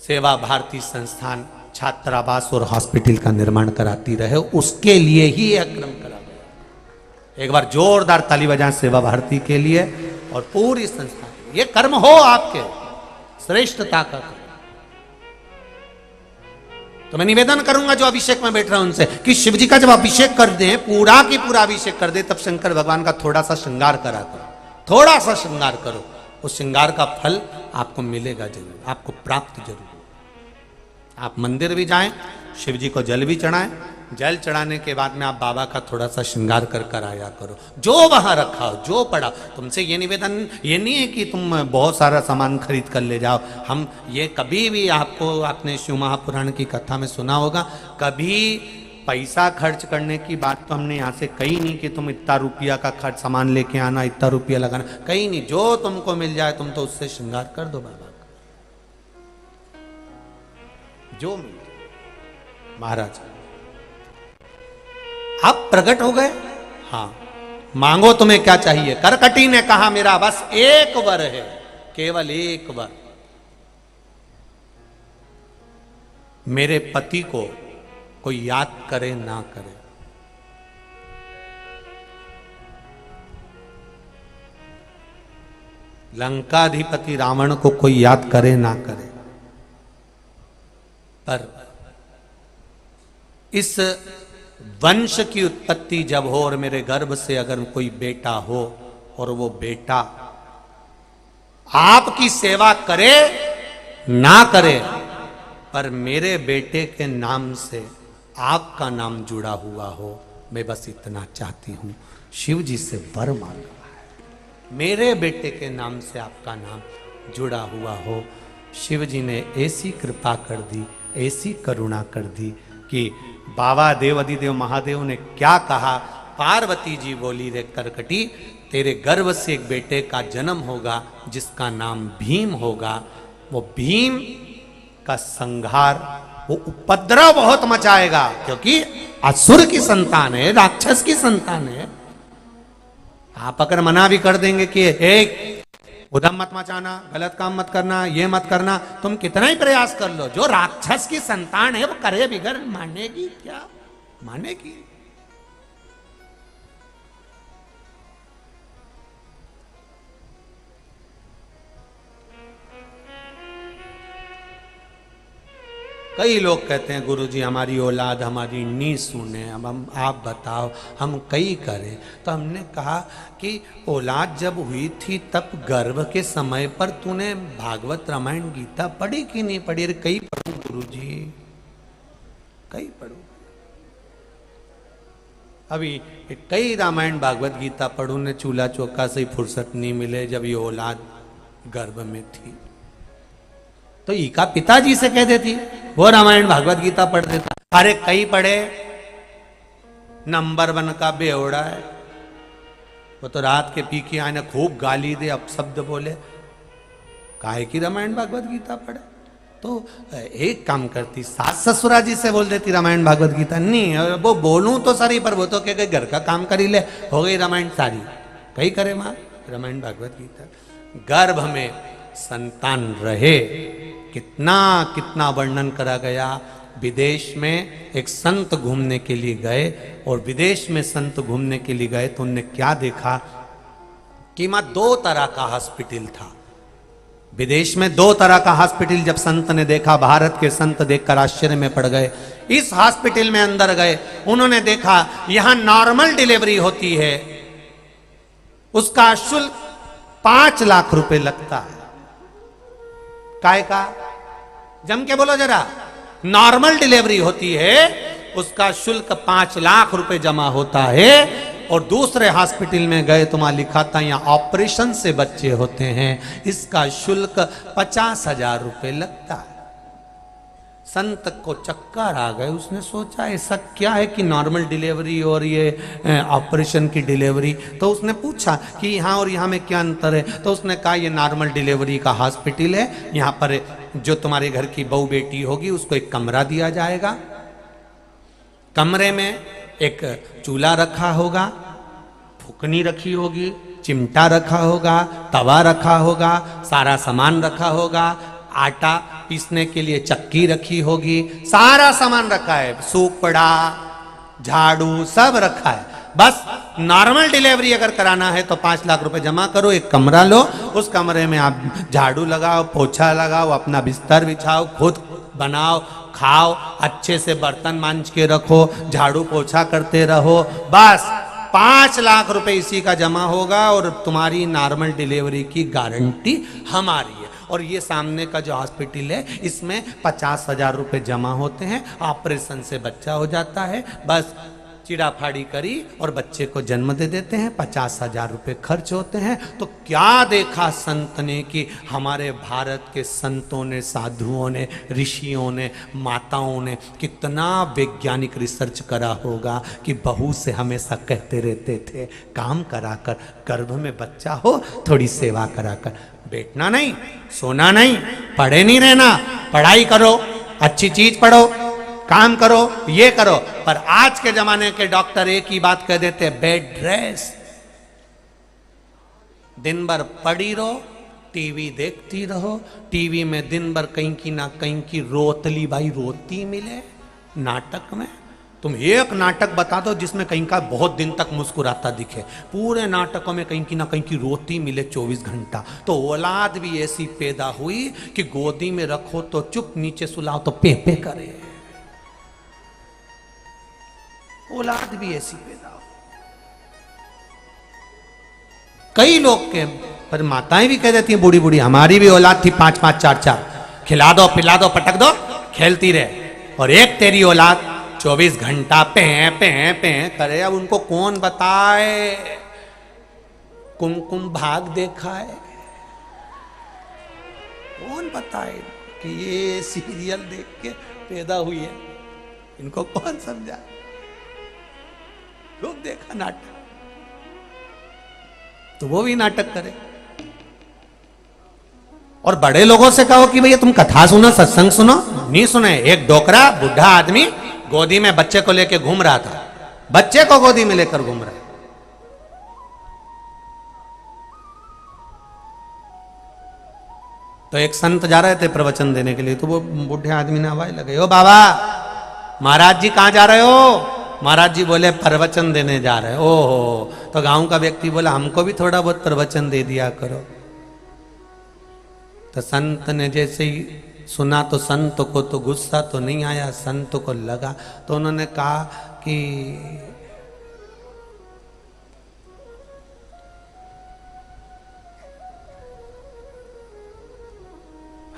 सेवा भारती संस्थान छात्रावास और हॉस्पिटल का निर्माण कराती रहे। उसके लिए ही यह क्रम करा गया। एक बार जोरदार ताली बजाएं सेवा भारती के लिए और पूरी संस्था के लिए। ये कर्म हो आपके श्रेष्ठता का। तो मैं निवेदन करूंगा जो अभिषेक में बैठ रहा हूं उनसे कि शिव जी का जब अभिषेक कर दें, पूरा की पूरा अभिषेक कर दे, तब शंकर भगवान का थोड़ा सा श्रृंगार करा करो, थोड़ा सा श्रृंगार करो। उस श्रृंगार का फल आपको मिलेगा जरूर, आपको प्राप्त जरूर। आप मंदिर भी जाएं, शिव जी को जल भी चढ़ाएं, जल चढ़ाने के बाद में आप बाबा का थोड़ा सा श्रृंगार कर कर आया करो, जो वहां रखा हो, जो पड़ा। तुमसे ये निवेदन ये नहीं है कि तुम बहुत सारा सामान खरीद कर ले जाओ। हम ये कभी भी आपको आपने शिव महापुराण की कथा में सुना होगा, कभी पैसा खर्च करने की बात तो हमने यहाँ से कही नहीं कि तुम इतना रुपया का खर्च सामान लेके आना, इतना रुपया लगाना, कहीं नहीं। जो तुमको मिल जाए तुम तो उससे श्रृंगार कर दो बाबा का, जो मिल जाए। महाराज आप प्रकट हो गए, हाँ मांगो तुम्हें क्या चाहिए। करकटी ने कहा मेरा बस एक वर है, केवल एक वर, मेरे पति को कोई याद करे ना करे। लंकाधिपति रावण को कोई याद करे ना करे, पर इस वंश की उत्पत्ति जब हो और मेरे गर्भ से अगर कोई बेटा हो और वो बेटा आपकी सेवा करे ना करे, पर मेरे बेटे के नाम से आपका नाम जुड़ा हुआ हो, मैं बस इतना चाहती हूं। शिव जी से वर मांगा है, मेरे बेटे के नाम से आपका नाम जुड़ा हुआ हो। शिव जी ने ऐसी कृपा कर दी, ऐसी करुणा कर दी कि बाबा देवाधिदेव महादेव ने क्या कहा। पार्वती जी बोली, रे करकटी तेरे गर्भ से एक बेटे का जन्म होगा जिसका नाम भीम होगा। वो भीम का संहार, वो उपद्रव बहुत मचाएगा, क्योंकि असुर की संतान है, राक्षस की संतान है। आप अगर मना भी कर देंगे कि एक उधम मत मचाना, गलत काम मत करना, ये मत करना, तुम कितना ही प्रयास कर लो, जो राक्षस की संतान है वो करे बिगड़, मानेगी क्या? मानेगी? कई लोग कहते हैं गुरुजी हमारी औलाद हमारी नी सुने, अब हम आप बताओ हम कई करें। तो हमने कहा कि औलाद जब हुई थी तब गर्भ के समय पर तूने भागवत रामायण गीता पढ़ी कि नहीं पढ़ी? अरे कई पढ़ू गुरुजी, कई पढ़ू। अभी कई रामायण भागवत गीता पढ़ू ने चूल्हा चौका से ही फुर्सत नहीं मिले जब ये औलाद गर्भ में थी। तो ईका पिताजी से कह देती, वो रामायण भागवत गीता पढ़ देता। अरे कई पढ़े, नंबर 1 का बेवड़ा है वो, तो रात के पी के आने खूब गाली दे, अपशब्द बोले, काहे की रामायण भागवत गीता पढ़े? तो एक काम करती, सास ससुरा जी से बोल देती रामायण भागवत गीता। नहीं वो बोलूं तो सारी, पर वो तो क्या घर का काम कर ही ले, हो गई रामायण सारी, कहीं करे मां रामायण भागवत गीता। गर्भ में संतान रहे, कितना कितना वर्णन करा गया। विदेश में एक संत घूमने के लिए गए, और विदेश में संत घूमने के लिए गए तो उनने क्या देखा कि मां 2 तरह का हॉस्पिटल था। विदेश में 2 तरह का हॉस्पिटल जब संत ने देखा, भारत के संत देखकर आश्चर्य में पड़ गए। इस हॉस्पिटल में अंदर गए, उन्होंने देखा यहां नॉर्मल डिलीवरी होती है, उसका शुल्क 5 लाख रुपए लगता है। काय का? जम के बोलो जरा। नॉर्मल डिलीवरी होती है, उसका शुल्क 5 लाख रुपए जमा होता है। और दूसरे हॉस्पिटल में गए तो वहां लिखा था यहाँ ऑपरेशन से बच्चे होते हैं, इसका शुल्क 50,000 रुपए लगता है। संत को चक्कर आ गए, उसने सोचा ऐसा क्या है कि नॉर्मल डिलीवरी और ये ऑपरेशन की डिलीवरी। तो उसने पूछा कि यहाँ और यहाँ में क्या अंतर है? तो उसने कहा ये नॉर्मल डिलीवरी का हॉस्पिटल है, यहाँ पर जो तुम्हारे घर की बहू बेटी होगी उसको एक कमरा दिया जाएगा, कमरे में एक चूल्हा रखा होगा, फुकनी रखी होगी, चिमटा रखा होगा, तवा रखा होगा, सारा सामान रखा होगा, आटा पीसने के लिए चक्की रखी होगी, सारा सामान रखा है, सूपड़ा झाड़ू सब रखा है। बस नॉर्मल डिलीवरी अगर कराना है तो 5 लाख रुपए जमा करो, एक कमरा लो, उस कमरे में आप झाड़ू लगाओ, पोछा लगाओ, अपना बिस्तर बिछाओ, खुद बनाओ, खाओ, अच्छे से बर्तन मांज के रखो, झाड़ू पोछा करते रहो, बस 5 लाख रुपए इसी का जमा होगा और तुम्हारी नॉर्मल डिलीवरी की गारंटी हमारी है। और ये सामने का जो हॉस्पिटल है इसमें 50,000 रुपए जमा होते हैं, ऑपरेशन से बच्चा हो जाता है, बस चिड़ा फाड़ी करी और बच्चे को जन्म दे देते हैं, 50,000 रुपए खर्च होते हैं। तो क्या देखा संत ने कि हमारे भारत के संतों ने, साधुओं ने, ऋषियों ने, माताओं ने कितना वैज्ञानिक रिसर्च करा होगा कि बहू से हमेशा कहते रहते थे काम कराकर, गर्भ में बच्चा हो थोड़ी सेवा कराकर, बैठना नहीं, सोना नहीं, पढ़े नहीं रहना, पढ़ाई करो, अच्छी चीज पढ़ो, काम करो, ये करो। पर आज के जमाने के डॉक्टर एक ही बात कह देते हैं, बेड रेस्ट, दिन भर पड़ी रहो, टीवी देखती रहो, टीवी में दिन भर कहीं की ना कहीं की रोतली भाई रोती मिले नाटक में। तुम एक नाटक बता दो जिसमें कहीं का बहुत दिन तक मुस्कुराता दिखे, पूरे नाटकों में कहीं की ना कहीं की रोती मिले 24 घंटा। तो औलाद भी ऐसी पैदा हुई कि गोदी में रखो तो चुप, नीचे सुलाओ तो पे पे करे। औलाद भी ऐसी पैदा हो। कई लोग के पर माताएं भी कह देती हैं बूढ़ी बूढ़ी, हमारी भी औलाद थी 5-5 4-4, खिला दो पिला दो पटक दो खेलती रहे, और एक तेरी औलाद 24 घंटा पे पे करे। अब उनको कौन बताए, कुमकुम भाग देखा है, कौन बताए कि ये सीरियल देख के पैदा हुई है, इनको कौन समझाए। लोग देखा नाटक तो वो भी नाटक करे। और बड़े लोगों से कहो कि भैया तुम कथा सुनो, सत्संग सुनो, नहीं सुने। एक डोकरा बुढ़ा आदमी गोदी में बच्चे को लेकर घूम रहा था, बच्चे को गोदी में लेकर घूम रहा है। तो एक संत जा रहे थे प्रवचन देने के लिए, तो वो बूढ़े आदमी ने आवाज लगाई, ओ बाबा महाराज जी कहां जा रहे हो। महाराज जी बोले प्रवचन देने जा रहे हो। ओहो, तो गांव का व्यक्ति बोला हमको भी थोड़ा बहुत प्रवचन दे दिया करो। तो संत ने जैसे ही सुना तो संत को तो गुस्सा तो नहीं आया, संत को लगा, तो उन्होंने कहा कि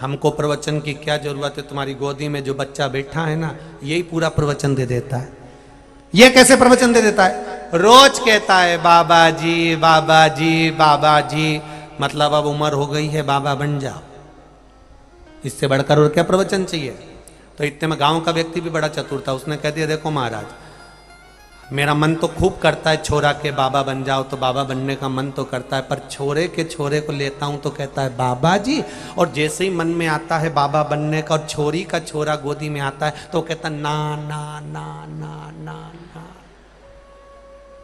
हमको प्रवचन की क्या जरूरत है, तुम्हारी गोदी में जो बच्चा बैठा है ना यही पूरा प्रवचन दे देता है। ये कैसे प्रवचन दे देता है, रोज कहता है बाबा जी बाबा जी बाबा जी, मतलब अब उम्र हो गई है बाबा बन जाओ, इससे बढ़कर और क्या प्रवचन चाहिए। तो इतने में गांव का व्यक्ति भी बड़ा चतुर था, उसने कह दिया देखो महाराज मेरा मन तो खूब करता है छोरा के बाबा बन जाओ, तो बाबा बनने का मन तो करता है, पर छोरे के छोरे को लेता हूं तो कहता है बाबा जी, और जैसे ही मन में आता है बाबा बनने का और छोरी का छोरा गोदी में आता है तो कहता ना ना ना ना ना ना।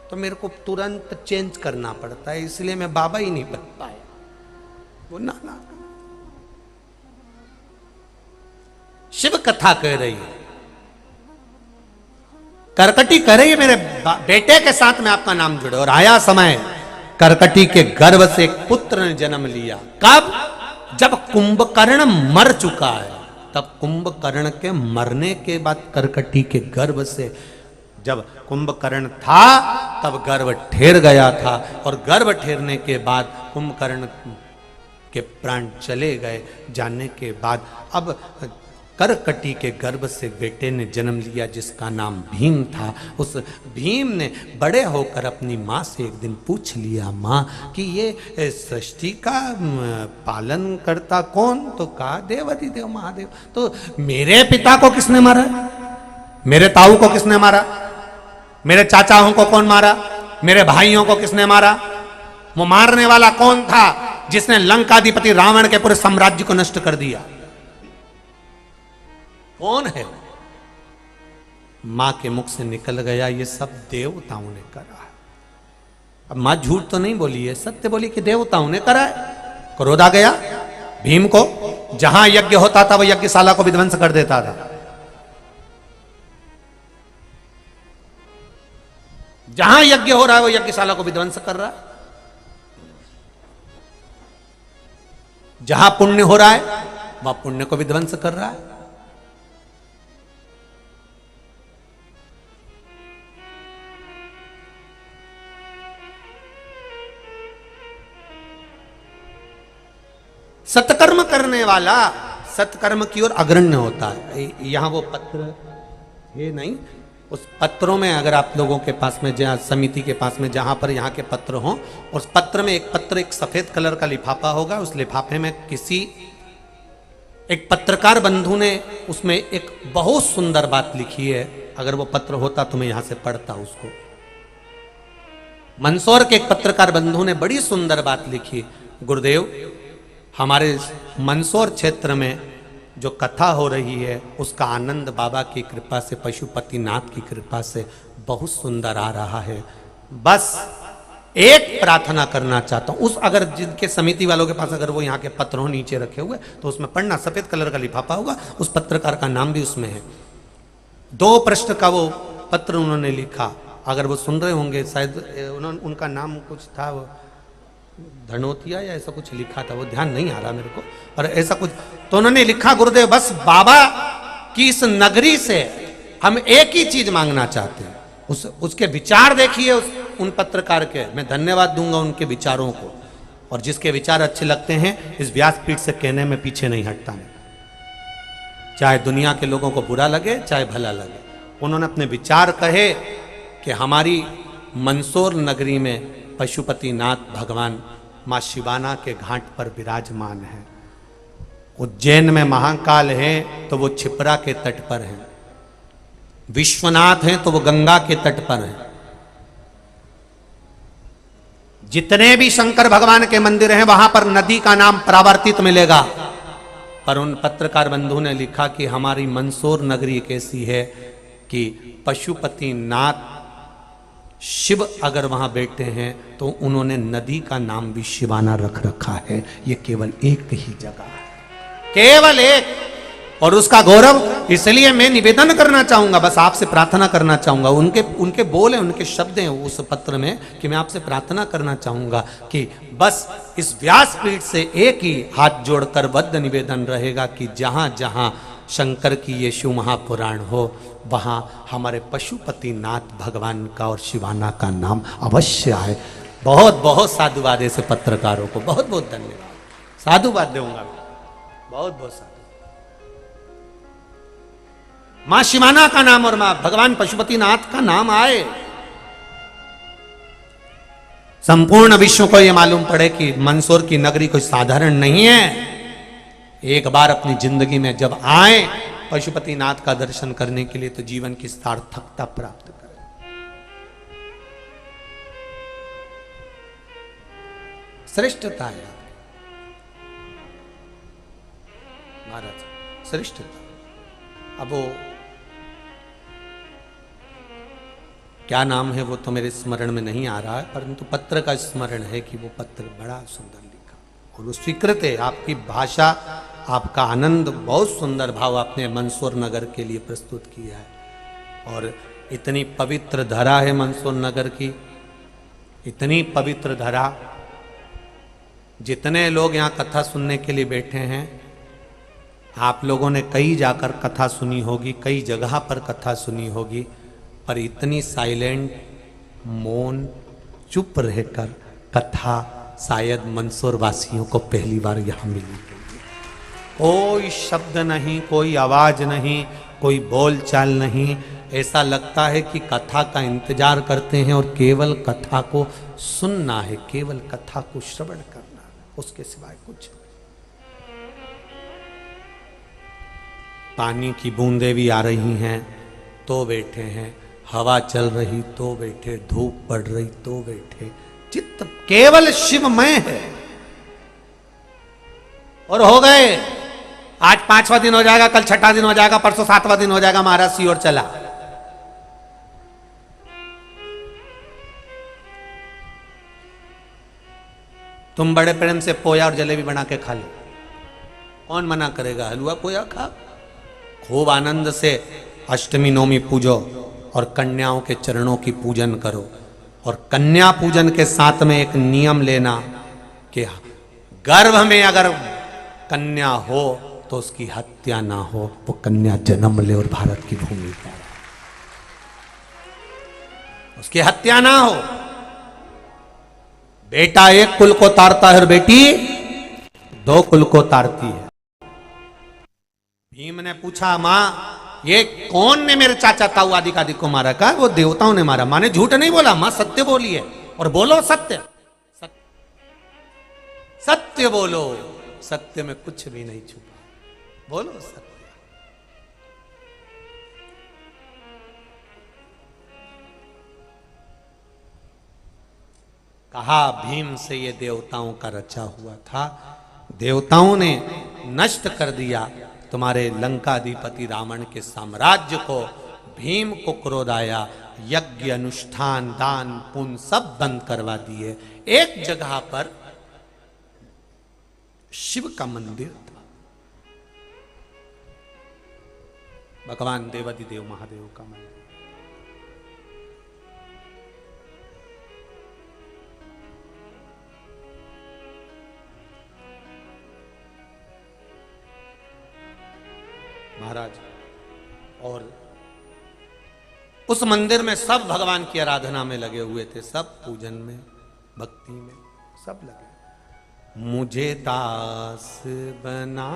तो मेरे को तुरंत चेंज करना पड़ता है, इसलिए मैं बाबा ही नहीं बन पाया। वो ना ना शिव कथा कह रही है, करकटी कह रही है मेरे बेटे के साथ में आपका नाम जुड़े। और आया समय, करकटी के गर्भ से एक पुत्र ने जन्म लिया। कब? जब कुंभकर्ण मर चुका है, तब कुंभकर्ण के मरने के बाद करकटी के गर्भ से, जब कुंभकर्ण था तब गर्भ ठेर गया था, और गर्भ ठेरने के बाद कुंभकर्ण के प्राण चले गए। जाने के बाद अब करकटी के गर्भ से बेटे ने जन्म लिया जिसका नाम भीम था। उस भीम ने बड़े होकर अपनी माँ से एक दिन पूछ लिया, माँ कि ये सृष्टि का पालन करता कौन? तो कहा देवाधिदेव महादेव। तो मेरे पिता को किसने मारा? मेरे ताऊ को किसने मारा? मेरे चाचाओं को कौन मारा? मेरे भाइयों को किसने मारा? वो मारने वाला कौन था जिसने लंकाधिपति रावण के पूरे साम्राज्य को नष्ट कर दिया? कौन है? मां के मुख से निकल गया, ये सब देवताओं ने करा है। अब मां झूठ तो नहीं बोली है, सत्य बोली कि देवताओं ने करा है। क्रोध आ गया भीम को, जहां यज्ञ होता था वो यज्ञशाला को विध्वंस कर देता था। जहां यज्ञ हो रहा है वो यज्ञशाला को विध्वंस कर रहा है। जहां पुण्य हो रहा है वह पुण्य को विध्वंस कर रहा है। सत्कर्म करने वाला सत्कर्म की ओर अग्रण्य होता है। यहां वो पत्र ये नहीं, उस पत्रों में अगर आप लोगों के पास में, जहाँ समिति के पास में जहां पर यहाँ के पत्र हों, उस पत्र में एक पत्र एक सफेद कलर का लिफाफा होगा, उस लिफाफे में किसी एक पत्रकार बंधु ने उसमें एक बहुत सुंदर बात लिखी है। अगर वो पत्र होता तो मैं यहां से पढ़ता उसको। मंदसौर के एक पत्रकार बंधु ने बड़ी सुंदर बात लिखी। गुरुदेव, हमारे मंदसौर क्षेत्र में जो कथा हो रही है उसका आनंद बाबा की कृपा से, पशुपतिनाथ की कृपा से बहुत सुंदर आ रहा है। बस एक प्रार्थना करना चाहता हूं, उस अगर जिनके समिति वालों के पास अगर वो यहाँ के पत्र हो नीचे रखे हुए तो उसमें पढ़ना, सफेद कलर का लिफाफा होगा, उस पत्रकार का नाम भी उसमें है। 2 पृष्ठ का वो पत्र उन्होंने लिखा। अगर वो सुन रहे होंगे शायद, उनका नाम कुछ था, वो धनोतिया या ऐसा कुछ लिखा था, वो ध्यान नहीं आ रहा मेरे को, और ऐसा कुछ तो उन्होंने लिखा, गुरुदेव बस बाबा की इस नगरी से हम एक ही चीज मांगना चाहते हैं। उसके विचार देखिए उन पत्रकार के, मैं धन्यवाद दूंगा उनके विचारों को, और जिसके विचार अच्छे लगते हैं इस व्यासपीठ से कहने में पीछे नहीं हटता मैं, चाहे दुनिया के लोगों को बुरा लगे चाहे भला लगे। उन्होंने अपने विचार कहे कि हमारी मंदसौर नगरी में पशुपतिनाथ भगवान माँ शिवाना के घाट पर विराजमान है। उज्जैन में महाकाल है तो वो छिपरा के तट पर है, विश्वनाथ हैं तो वो गंगा के तट पर हैं। जितने भी शंकर भगवान के मंदिर हैं वहां पर नदी का नाम परावर्तित मिलेगा। पर उन पत्रकार बंधु ने लिखा कि हमारी मंदसौर नगरी एक ऐसी है कि पशुपतिनाथ शिव अगर वहां बैठे हैं तो उन्होंने नदी का भी भी शिवाना रख रखा है। ये केवल एक ही जगह है, केवल एक, और उसका गौरव। इसलिए मैं निवेदन करना चाहूंगा, बस आपसे प्रार्थना करना चाहूंगा, उनके बोल हैं, उनके शब्द हैं उस पत्र में, कि मैं आपसे प्रार्थना करना चाहूंगा कि बस इस व्यासपीठ से एक ही हाथ जोड़कर बद्ध निवेदन रहेगा कि जहां जहां शंकर की ये शिव महापुराण हो वहां हमारे पशुपतिनाथ भगवान का और शिवाना का नाम अवश्य आए। बहुत बहुत साधुवाद ऐसे पत्रकारों को, बहुत बहुत धन्यवाद, साधुवाद दूंगा, बहुत बहुत साधु। मां शिवाना का नाम और मां भगवान पशुपतिनाथ का नाम आए, संपूर्ण विश्व को यह मालूम पड़े कि मंदसौर की नगरी कोई साधारण नहीं है। एक बार अपनी जिंदगी में जब आए पशुपतिनाथ का दर्शन करने के लिए तो जीवन की सार्थकता प्राप्त करें। श्रेष्ठता है महाराज, श्रेष्ठता। अब वो क्या नाम है वो तो मेरे स्मरण में नहीं आ रहा है, परंतु पत्र का स्मरण है कि वो पत्र बड़ा सुंदर लिखा और वो स्वीकृत है। आपकी भाषा, आपका आनंद, बहुत सुंदर भाव आपने मंदसौर नगर के लिए प्रस्तुत किया है। और इतनी पवित्र धरा है मंदसौर नगर की, इतनी पवित्र धरा। जितने लोग यहाँ कथा सुनने के लिए बैठे हैं, आप लोगों ने कई जाकर कथा सुनी होगी, कई जगह पर कथा सुनी होगी, पर इतनी साइलेंट, मौन, चुप रहकर कथा शायद मंदसौर वासियों को पहली बार यहाँ मिली। कोई शब्द नहीं, कोई आवाज नहीं, कोई बोलचाल नहीं। ऐसा लगता है कि कथा का इंतजार करते हैं और केवल कथा को सुनना है, केवल कथा को श्रवण करना है, उसके सिवाय कुछ। पानी की बूंदें भी आ रही हैं तो बैठे हैं, हवा चल रही तो बैठे, धूप पड़ रही तो बैठे, चित्त केवल शिवमय है। और हो गए, आज 5वां दिन हो जाएगा, कल 6ठा दिन हो जाएगा, परसों 7वां दिन हो जाएगा, महाराज सी ओर चला। तुम बड़े प्रेम से पोया और जलेबी बना के खा लो, कौन मना करेगा? हलवा पोया खा, खूब आनंद से अष्टमी नवमी पूजो और कन्याओं के चरणों की पूजन करो। और कन्या पूजन के साथ में एक नियम लेना कि गर्भ में अगर कन्या हो तो उसकी हत्या ना हो, वो कन्या जन्म ले और भारत की भूमि पर उसकी हत्या ना हो। बेटा एक कुल को तारता है और बेटी दो कुल को तारती है। भीम ने पूछा, मां ये कौन ने मेरे चाचा ताऊ आदि का को मारा? कहा वो देवताओं ने मारा। मां ने झूठ नहीं बोला, मां सत्य बोली है। और बोलो सत्य, सत्य बोलो, सत्य में कुछ भी नहीं छुपा, बोलो सत्य। कहा भीम से ये देवताओं का रचा हुआ था, देवताओं ने नष्ट कर दिया तुम्हारे लंकाधिपति रावण के साम्राज्य को। भीम को क्रोध आया, यज्ञ अनुष्ठान दान पुण्य सब बंद करवा दिए। एक जगह पर शिव का मंदिर था, भगवान देवाधिदेव महादेव का मंदिर। महाराज और उस मंदिर में सब भगवान की आराधना में लगे हुए थे, सब पूजन में भक्ति में सब लगे। मुझे दास बना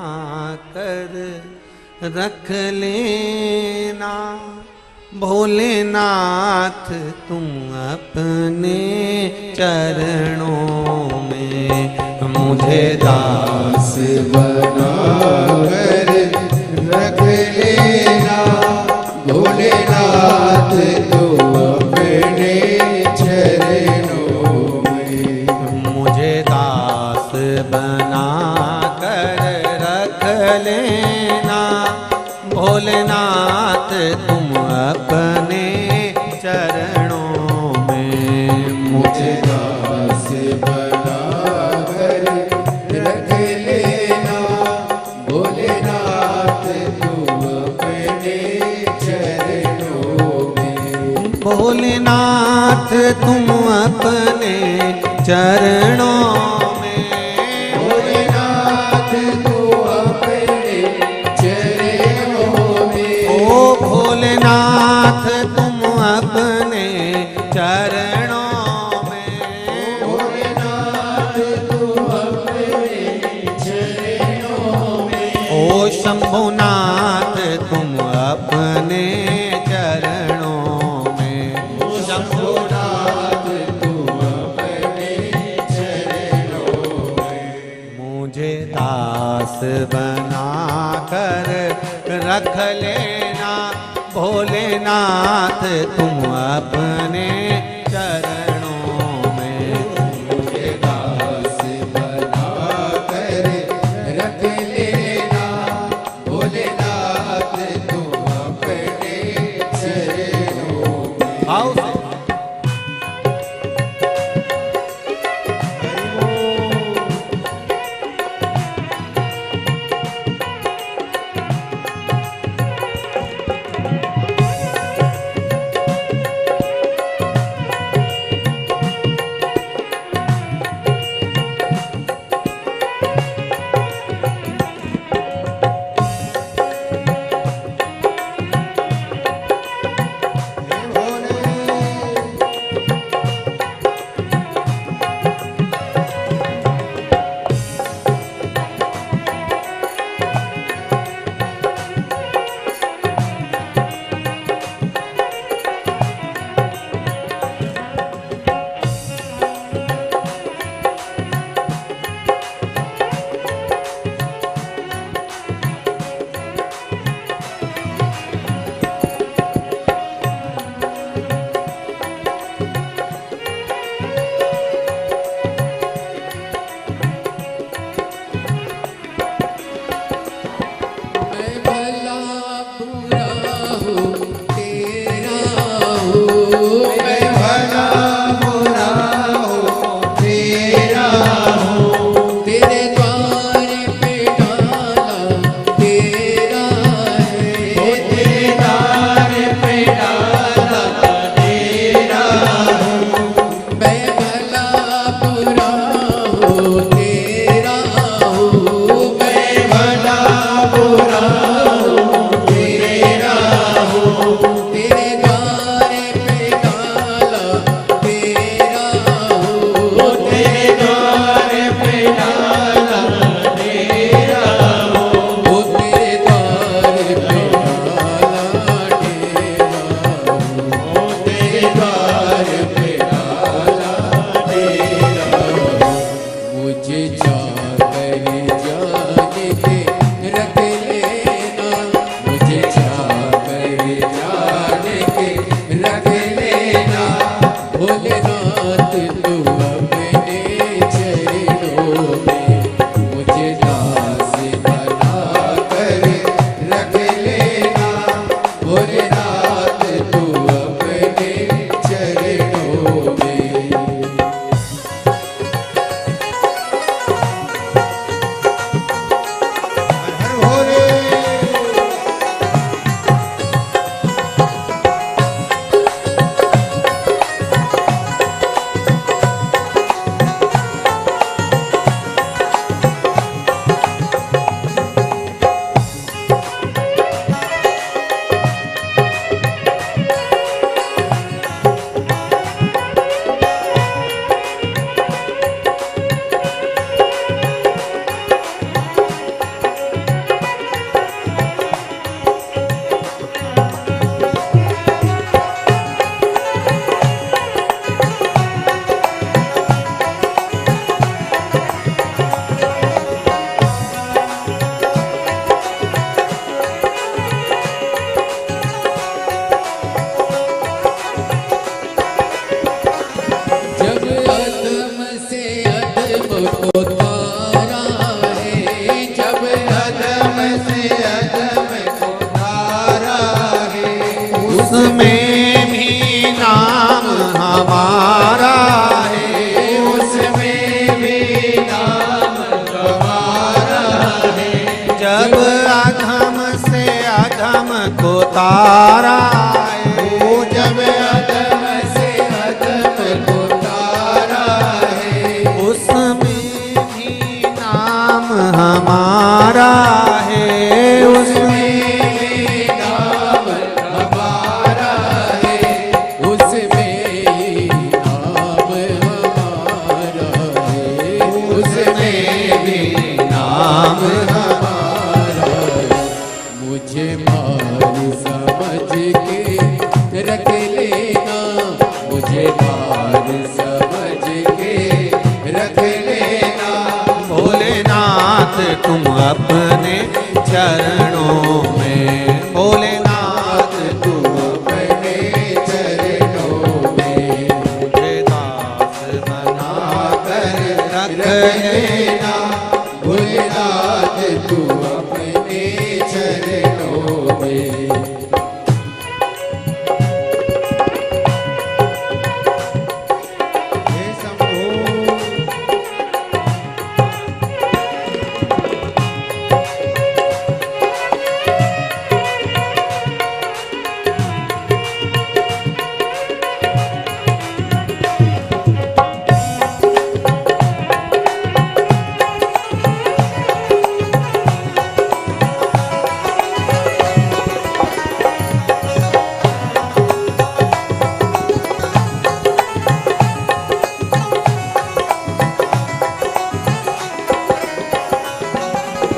कर रख लेना भोलेनाथ तुम अपने चरणों में। मुझे दास बना कर रख लेना भोलेनाथ तुम अपने चरणों में। मुझे दास बना कर रख लेना भोलेनाथ तुम अपने चरणों में। मुझे दास बना कर रख लेना भोलेनाथ तुम अपने चरणों में। भोलेनाथ तुम अपने चरणों में। भोलेनाथ तुम अपने चरणों में। ओ भोलेनाथ तुम अपने चरणों में। भोलेनाथ तुम अपने चरणों में। ओ शंभुनाथ तुम अपने चरणों में। शंभुनाथ तुम अपने चरणों में। मुझे दास बना कर रख लेना भोलेनाथ तुम अपने चरणों में। मुझे दास बना कर रख लेना भोलेनाथ तुम अपने चरणों में। आओ से। को तारा है, जब अधम से अधम को तारा है, उसमें भी नाम हमारा है, उसमें भी नाम हमारा है, जब अधम से अधम को तारा है, जब अधम से अधम को तारा है, उसमें भी नाम हमारा है, उसमें उसमें नाम हमारा है, उसमें नाम हमारा है, उसमें भी नाम हमारा है। मुझे मार समझ के रख लेना, मुझे मार समझ के रख लेना, भोलेनाथ तुम अपने चरणों में, भोलेनाथ तुम अपने चरणों में मुझे दास बना कर रख लेना, भोलेनाथ तू अपने चरणों में। हे शंभो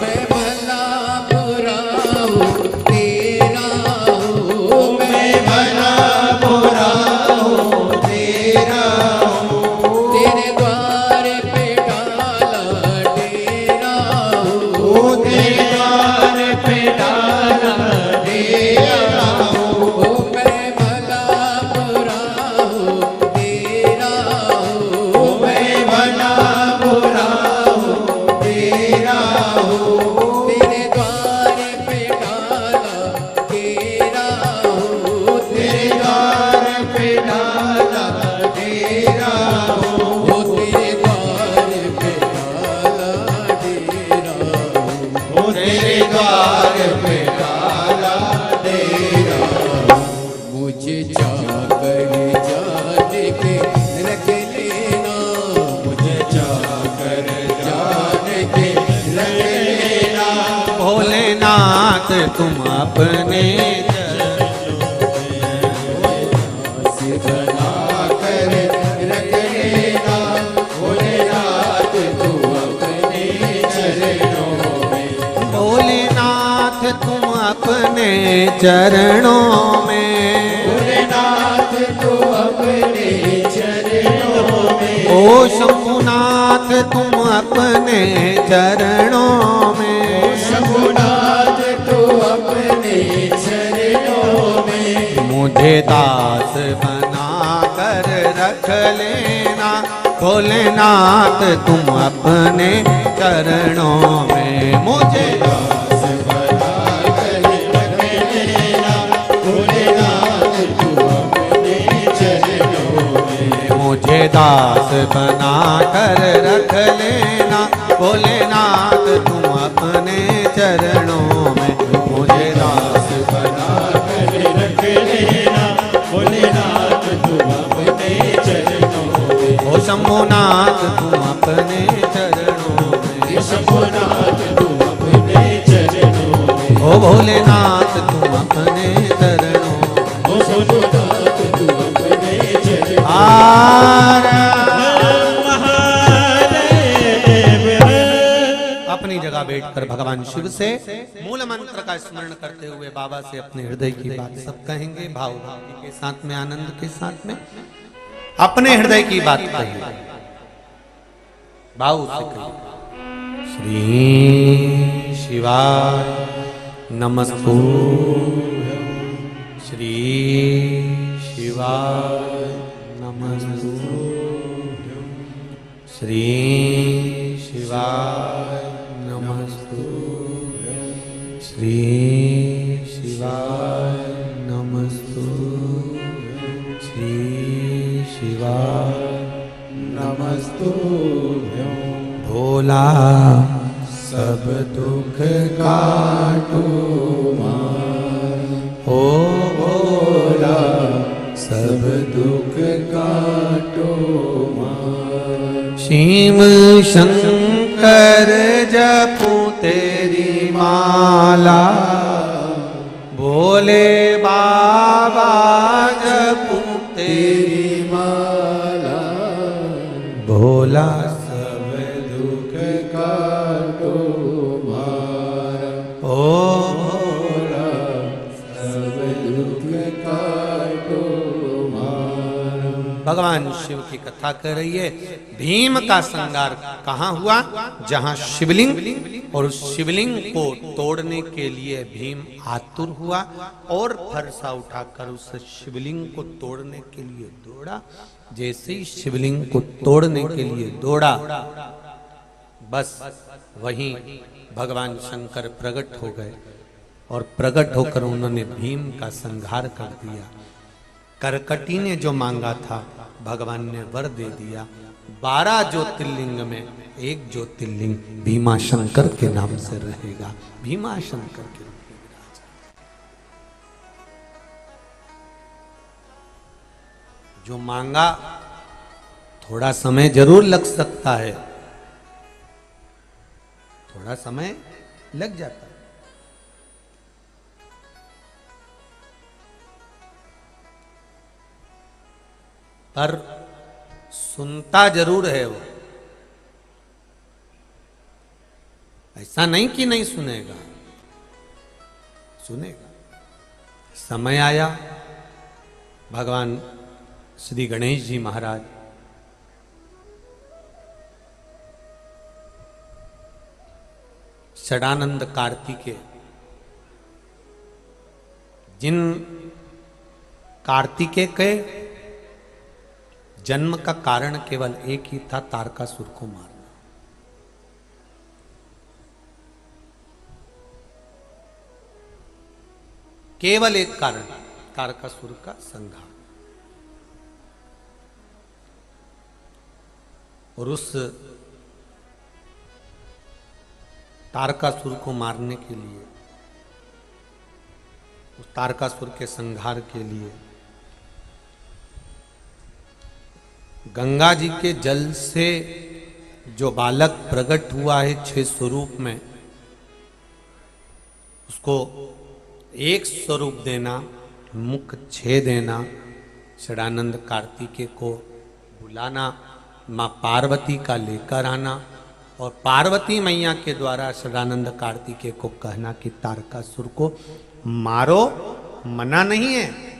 मैं भला बुरा हूँ तेरा हूँ, मैं भला बुरा हूँ तेरा हूँ, तेरे द्वार पे डाला डेरा हूँ, तेरे द्वार पे डाला डेरा हूँ, मैं भला बुरा हूँ तेरा हूँ, मैं भला बुरा हूँ तेरा हूँ, तेरे द्वार पे डाला डेरा हूँ, तेरे द्वार पे डाला डेरा हूँ, तेरे द्वार पे डाला डेरा हूँ, तेरे द्वार पे डाला डेरा हूँ। मुझे जाकर जाने के रख लेना, मुझे जाकर जाने के रख लेना, भोलेनाथ तुम अपने दास बना कर रख लेना, भोलेनाथ तू अपने चरणों में, भोलेनाथ तुम अपने चरणों में, भोलेनाथ तू अपने चरणों में, ओ शंभुनाथ तुम अपने चरणों में, शंभुनाथ तू अपने चरणों में, मुझे दास बना कर रख लेना, भोलेनाथ तुम अपने चरणों में, मुझे दास बना कर रख लेना, भोलेनाथ तू अपने चरणों में, मुझे दास बना कर रख लेना, भोलेनाथ तुम अपने चरणों में, मुझे दास बना कर रख लेना, भोलेनाथ तू अपने चरणों में, ओ शंभुनाथ तुम अपने चरणों में, शंभुनाथ तू अपने चरणों में, ओ भोलेनाथ तुम अपने चरणों में, ओ शंभुनाथ तू अपने चरणों में। अपनी जगह बैठकर भगवान शिव से मूल मंत्र का स्मरण करते हुए बाबा से अपने हृदय की बात सब कहेंगे, भाव भक्ति के साथ में, आनंद के साथ में अपने हृदय की बात कहेंगे। भाव से कहेंगे, श्री शिवाय नमस्तुभ्यं, श्री शिवाय नमस्तुभ्यं, श्री शिवाय नमस्तुभ्यं श्री शिवाय नमस्तुभ्यं श्री शिवाय नमस्तुभ्यं भोला सब दुख काटो ओ भोला सब दुख काटो शिव शंकर जपू तेरी माला भोले बाबा जपू तेरी माला भोला सब दुख काटो मारा ओ भोला सब दुख काटो मारा। भगवान शिव की कथा कर रही है। भीम का संहार कहाँ हुआ? जहाँ शिवलिंग, और उस शिवलिंग को तोड़ने के लिए भीम आतुर हुआ और फरसा उठाकर उस शिवलिंग को तोड़ने के लिए दौड़ा। जैसे ही शिवलिंग को तोड़ने के लिए दौड़ा, बस वहीं भगवान शंकर प्रकट हो गए और प्रकट होकर उन्होंने भीम का संहार कर दिया। करकटी ने जो मांगा था भगवान ने वर दे दिया। 12 ज्योतिर्लिंग में एक ज्योतिर्लिंग भीमा शंकर के नाम से रहेगा। भीमा शंकर के रूप में विराज। जो मांगा थोड़ा समय जरूर लग सकता है, थोड़ा समय लग जाता है, पर सुनता जरूर है वो। ऐसा नहीं कि नहीं सुनेगा, सुनेगा। समय आया, भगवान श्री गणेश जी महाराज षडानंद कार्तिकेय, जिन कार्तिकेय के जन्म का कारण केवल एक ही था, तारकासुर को मारना। केवल एक कारण, तारकासुर का संहार। और उस तारकासुर को मारने के लिए, उस तारकासुर के संहार के लिए गंगा जी के जल से जो बालक प्रकट हुआ है 6 स्वरूप में, उसको एक स्वरूप देना, मुख 6 देना, षडानंद कार्तिकेय को बुलाना, माँ पार्वती का लेकर आना और पार्वती मैया के द्वारा षडानंद कार्तिकेय को कहना कि तारकासुर को मारो। मना नहीं है,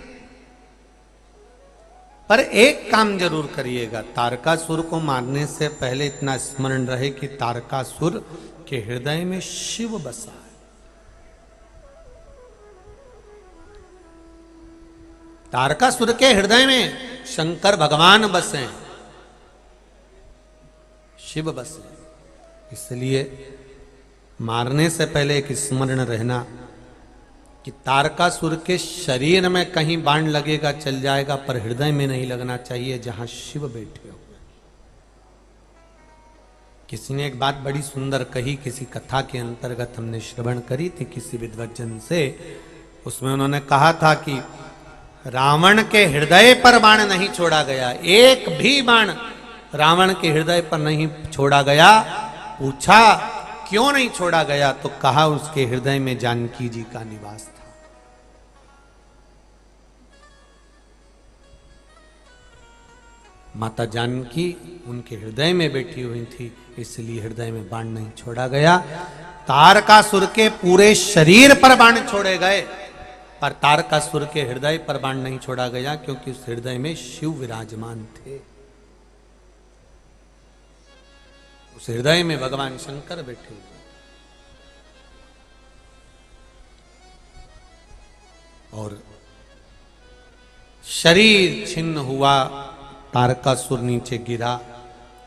पर एक काम जरूर करिएगा, तारकासुर को मारने से पहले इतना स्मरण रहे कि तारकासुर के हृदय में शिव बसा है। तारकासुर के हृदय में शंकर भगवान बसे, शिव बसे। इसलिए मारने से पहले एक स्मरण रहना कि तारकासुर के शरीर में कहीं बाण लगेगा चल जाएगा, पर हृदय में नहीं लगना चाहिए जहां शिव बैठे हुए। किसी ने एक बात बड़ी सुंदर कही, किसी कथा के अंतर्गत हमने श्रवण करी थी किसी विद्वज्जन से। उसमें उन्होंने कहा था कि रावण के हृदय पर बाण नहीं छोड़ा गया, एक भी बाण रावण के हृदय पर नहीं छोड़ा गया। पूछा क्यों नहीं छोड़ा गया, तो कहा उसके हृदय में जानकी जी का निवास था। माता जानकी उनके हृदय में बैठी हुई थी, इसलिए हृदय में बाण नहीं छोड़ा गया। तारकासुर के पूरे शरीर पर बाण छोड़े गए, पर तारकासुर के हृदय पर बाण नहीं छोड़ा गया, क्योंकि उस हृदय में शिव विराजमान थे। उस हृदय में भगवान शंकर बैठे हुए। और शरीर छिन्न हुआ, तारकासुर नीचे गिरा,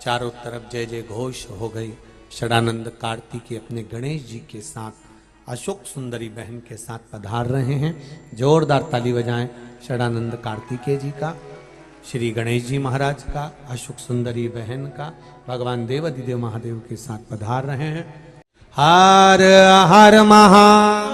चारों तरफ जय जय घोष हो गई। षडानंद कार्तिकी अपने गणेश जी के साथ अशोक सुंदरी बहन के साथ पधार रहे हैं। जोरदार ताली बजाएं षडानंद कार्तिकेय जी का, श्री गणेश जी महाराज का, अशोक सुंदरी बहन का, भगवान देवाधिदेव महादेव के साथ पधार रहे हैं। हर हर महा